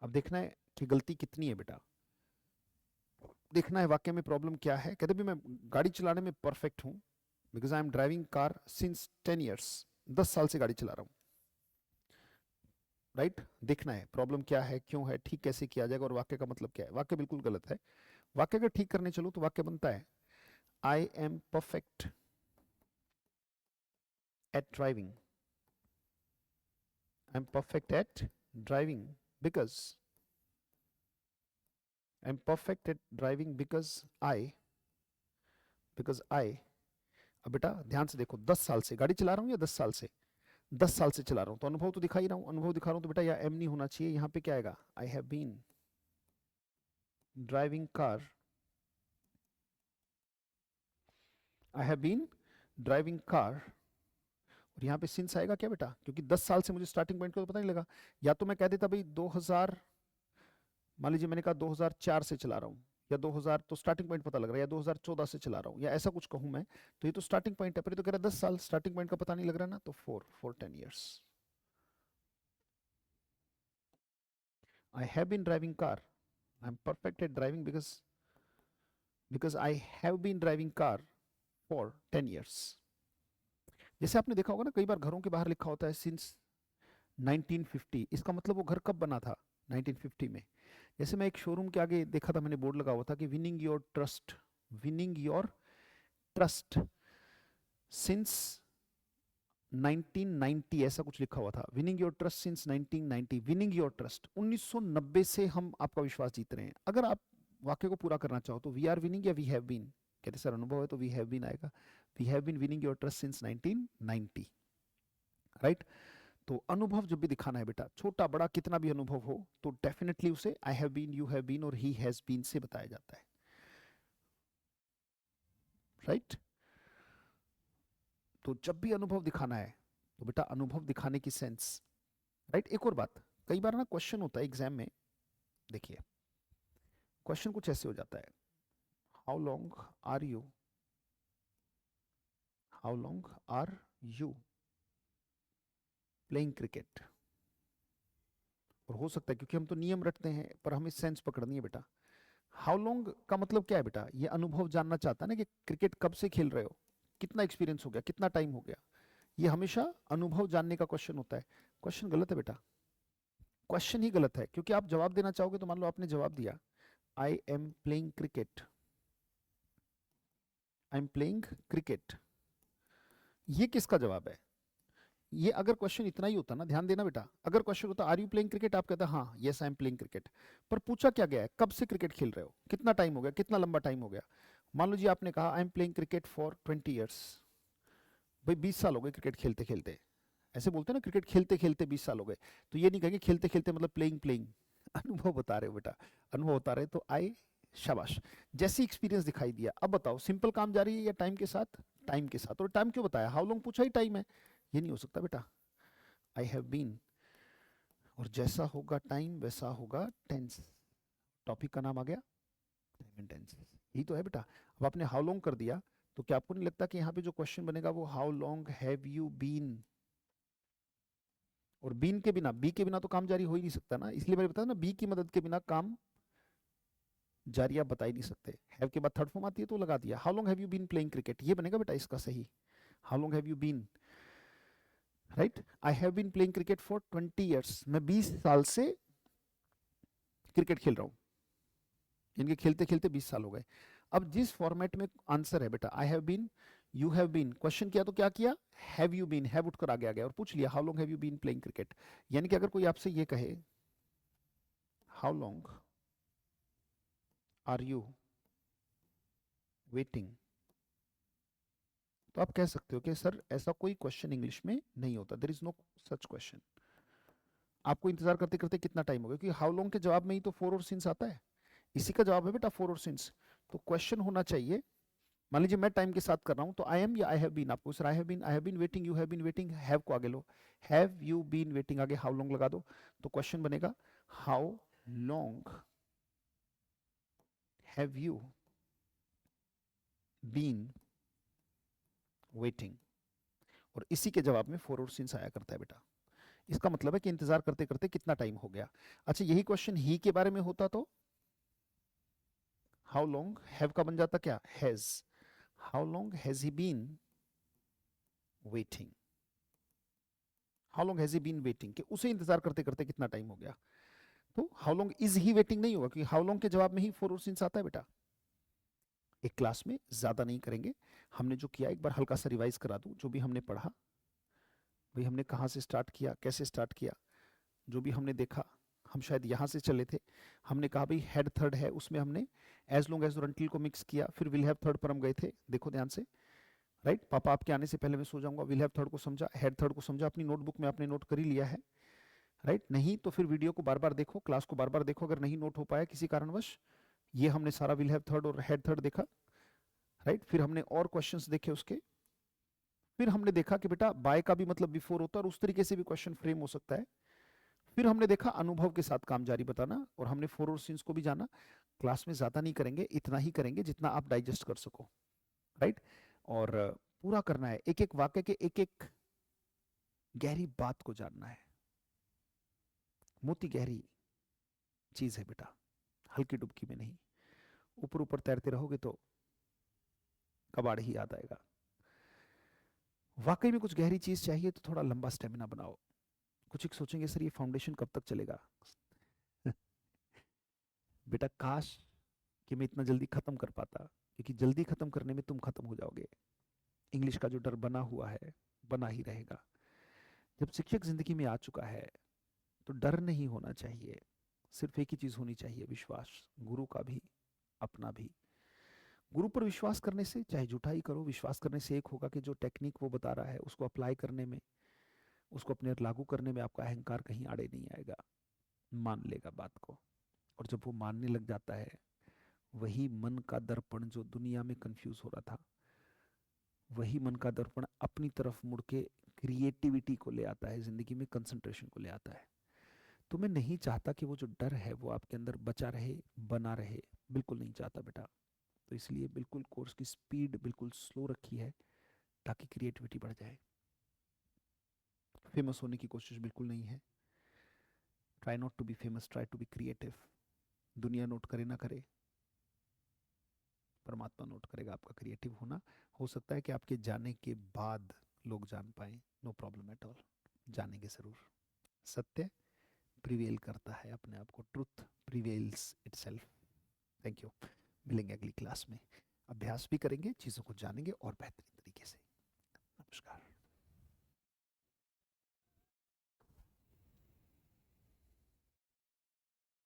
अब देखना है कि गलती कितनी है बेटा, देखना है वाक्य में प्रॉब्लम क्या है। कहते भी मैं गाड़ी चलाने में परफेक्ट हूं because I am driving car since 10 years, 10 साल से गाड़ी चला रहा हूं। राइट, देखना है प्रॉब्लम क्या है, क्यों है, ठीक कैसे किया जाएगा और वाक्य का मतलब क्या है। वाक्य बिल्कुल गलत है। वाक्य अगर ठीक करने चलो तो वाक्य बनता है आई am perfect eight driving. I am perfect eight driving because I am perfect eight driving because I. अब बेटा ध्यान से देखो, 10 साल से गाड़ी चला रहा हूं या 10 साल से, 10 साल से चला रहा हूं तो अनुभव तो दिखा ही रहा हूं। अनुभव दिखा रहा हूं तो बेटा या एम नहीं होना चाहिए, यहां पे क्या आएगा, I have been driving car. I have been driving car, और यहाँ पे सिंस आएगा क्या बेटा, क्योंकि 10 साल से मुझे स्टार्टिंग पॉइंट को तो पता नहीं लगा। या तो मैं कह देता भाई 2000, मान लीजिए मैंने कहा 2004 से चला रहा हूँ, या 2000 तो स्टार्टिंग पॉइंट पता लग रहा है, या 2014 से चला रहा हूँ, या ऐसा कुछ कहूँ मैं, तो ये तो स्टार्टिंग पॉइंट है, पर ये तो कह रहा है 10 साल, स्टार्टिंग पॉइंट का पता नहीं लग रहा ना, तो 10 years। I have been driving car. I'm perfect at driving because I have been driving car for 10 years। जैसे आपने देखा होगा ना, कई बार घरों के बाहर लिखा होता है सिंस 1950, इसका मतलब वो घर कब बना था, 1950 में। जैसे मैं एक शोरूम के आगे देखा था, मैंने बोर्ड लगा हुआ था कि विनिंग योर ट्रस्ट सिंस 1990, ऐसा कुछ लिखा हुआ था, winning your trust since 1990। Winning your trust 1990 से हम आपका विश्वास जीत रहे हैं। अगर आप वाक्य को पूरा करना चाहो तो वी आर विनिंग या वी हैव बीन, कहते सर अनुभव है तो वी हैव बीन आएगा। We have been winning your trust since 1990। Right, तो अनुभव जब भी दिखाना है बेटा, छोटा बड़ा कितना भी अनुभव हो, तो डेफिनेटली उसे I have been, you have been और ही हैज बीन से बताया जाता है। राइट, तो जब भी अनुभव दिखाना है तो बेटा अनुभव दिखाने की सेंस। राइट, एक और बात, कई बार ना क्वेश्चन होता है एग्जाम में, देखिए क्वेश्चन कुछ ऐसे हो जाता है, how long are you, how long are you playing cricket. और हो सकता है क्योंकि हम तो नियम रखते हैं, पर हमें सेंस पकड़नी है बेटा। हाउ लॉन्ग का मतलब क्या है बेटा, ये अनुभव जानना चाहता है ना कि क्रिकेट कब से खेल रहे हो, कितना एक्सपीरियंस हो गया, कितना टाइम हो गया। ये हमेशा अनुभव जानने का क्वेश्चन होता है। क्वेश्चन गलत है बेटा, क्वेश्चन ही गलत है, क्योंकि आप जवाब देना चाहोगे तो मान लो आपने जवाब दिया I am playing cricket, I am playing cricket, ये किसका जवाब है। ये अगर क्वेश्चन इतना ही होता ना, ध्यान देना बेटा, अगर क्वेश्चन होता आर यू प्लेइंग क्रिकेट, आप कहते हाँ yes I am playing cricket, पर पूछा क्या गया है, कब से क्रिकेट खेल रहे हो, कितना टाइम हो गया, कितना लंबा टाइम हो गया। मान लो जी आपने कहा I am playing cricket for 20 years, भाई 20 साल हो गए क्रिकेट खेलते खेलते। ऐसे बोलते हैं ना, क्रिकेट खेलते खेलते 20 साल हो गए, तो ये नहीं कहेंगे खेलते खेलते मतलब प्लेइंग प्लेइंग। अनुभव बता रहे हो बेटा, अनुभव बता रहे तो आई, शाबाश, जैसे एक्सपीरियंस दिखाई दिया। अब बताओ सिंपल काम जारी है या टाइम के साथ, टाइम के साथ। और टाइम क्यों बताया, हाउ लॉन्ग पूछा ही टाइम है, ये नहीं हो सकता बेटा। आई हैव बीन, और जैसा होगा टाइम वैसा होगा टेंस, टॉपिक का नाम आ गया टाइम एंड टेंस, यही तो है बेटा। अब आपने हाउ लॉन्ग कर दिया, तो क्या आपको नहीं लगता कि यहाँ पे जो क्वेश्चन बनेगा वो how long have you been, और बीन के बिना, बी के बिना तो काम जारी हो ही नहीं सकता ना, इसलिए मैंने बताया ना बी की मदद के बिना काम जारी आप बता ही नहीं सकते। हैव के बाद थर्ड फॉर्म आती है तो लगा दिया, how long have you been playing cricket, ये बनेगा बेटा इसका सही, how long have you been. Right, I have been playing cricket for 20 years, मैं 20 साल से क्रिकेट खेल रहा हूँ, इनके खेलते खेलते 20 साल हो गए। अब जिस फॉर्मेट में आंसर है बेटा, I have been, you have been, question किया तो क्या किया, हैव यू बीन, हैव उठकर आगे आ गया और पूछ लिया how long have you been playing cricket. यानी कि अगर कोई आपसे ये कहे how long are you waiting, तो आप कह सकते हो कि सर ऐसा कोई क्वेश्चन इंग्लिश में नहीं होता, there is no such question. आपको इंतजार करते करते कितना टाइम हो गया, क्योंकि हाउ लॉन्ग के जवाब में ही तो फोर और सिंस आता है। इसी का जवाब है बेटा फोर और सिंस। तो क्वेश्चन होना चाहिए, मान लीजिए मैं टाइम के साथ कर रहा हूं तो आई एम या आई हैव बीन, आपको sir I have been waiting, you have been waiting, have को आगे लो, हैव यू बीन वेटिंग आगे हाउ लॉन्ग लगा दो, तो क्वेश्चन बनेगा how long have you been waiting. और इसी के जवाब में फोर और सिंस आया करता है बेटा। इसका मतलब है कि इंतजार करते करते कितना टाइम हो गया। अच्छा यही क्वेश्चन ही के बारे में होता तो हाउ लॉन्ग हैव का बन जाता क्या, has, how long has he been waiting, how long has he been waiting, कि उसे इंतजार करते करते कितना टाइम हो गया। तो how long is he waiting नहीं होगा, क्योंकि हाउ लॉन्ग के जवाब में ही फोर और सिंस आता है बेटा। एक क्लास में ज्यादा नहीं करेंगे, हमने जो किया एक बार हल्का सा रिवाइज करा दूं, जो भी हमने पढ़ा भाई, हमने कहाँ से स्टार्ट किया, कैसे स्टार्ट किया, जो भी हमने देखा, हम शायद यहाँ से चले थे, हमने कहा भाई हेड थर्ड है, उसमें हमने एज लॉन्ग एज और अंटिल को मिक्स किया, फिर विल हैव थर्ड पर हम गए थे, देखो ध्यान से, राइट पापा आपके आने से पहले मैं सो जाऊंगा, विल हैव थर्ड को समझा, हेड थर्ड को समझा, अपनी नोटबुक में आपने नोट कर ही लिया है, राइट नहीं तो फिर वीडियो को बार बार देखो, क्लास को बार बार देखो, अगर नहीं नोट हो पाया किसी कारणवश। ये हमने सारा विल हैव थर्ड और हेड थर्ड देखा, राइट फिर हमने और क्वेश्चंस देखे उसके, फिर हमने देखा कि बेटा बाय का भी मतलब बिफोर होता है और उस तरीके से भी क्वेश्चन फ्रेम हो सकता है। फिर हमने देखा अनुभव के साथ काम जारी बताना, और हमने फोर और सिंस को भी जाना। क्लास में ज्यादा नहीं करेंगे, इतना ही करेंगे जितना आप डाइजेस्ट कर सको, राइट। और पूरा करना है, एक एक वाक्य के एक एक गहरी बात को जानना है, मोती गहरी चीज है बेटा, हल्की डुबकी में नहीं। ऊपर ऊपर तैरते रहोगे तो कबाड़ ही याद आएगा। वाकई में कुछ गहरी चीज चाहिए तो थोड़ा लंबा स्टेमिना बनाओ। कुछ एक सोचेंगे सर ये फाउंडेशन कब तक चलेगा बेटा काश कि मैं इतना जल्दी खत्म कर पाता, क्योंकि जल्दी खत्म करने में तुम खत्म हो जाओगे। इंग्लिश का जो डर बना हुआ है बना ही रहेगा। जब शिक्षक जिंदगी में आ चुका है तो डर नहीं होना चाहिए, सिर्फ एक ही चीज होनी चाहिए, विश्वास, गुरु का भी अपना भी। गुरु पर विश्वास करने से चाहे झूठा ही करो, विश्वास करने से एक होगा कि जो टेक्निक वो बता रहा है उसको अप्लाई करने में, उसको अपने लागू करने में आपका अहंकार कहीं आड़े नहीं आएगा, मान लेगा बात को। और जब वो मानने लग जाता है, वही मन का दर्पण जो दुनिया में कंफ्यूज हो रहा था, वही मन का दर्पण अपनी तरफ मुड़ के क्रिएटिविटी को ले आता है, जिंदगी में कंसंट्रेशन को ले आता है। तो मैं नहीं चाहता कि वो जो डर है वो आपके अंदर बचा रहे, बना रहे, बिल्कुल नहीं चाहता बेटा। तो इसलिए बिल्कुल कोर्स की स्पीड बिल्कुल स्लो रखी है, ताकि क्रिएटिविटी बढ़ जाए। फेमस होने की कोशिश बिल्कुल नहीं है, try not to be famous, try to be creative. दुनिया नोट करे ना करे, परमात्मा नोट करेगा आपका क्रिएटिव होना। हो सकता है कि आपके जाने के बाद लोग जान पाए, नो प्रॉब्लम एट ऑल, जानेंगे जरूर। सत्य प्रिवेल करता है अपने आप को, truth prevails itself. Thank you, मिलेंगे अगली क्लास में, अभ्यास भी करेंगे, चीज़ों को जानेंगे और बेहतरीन तरीके से। नमस्कार।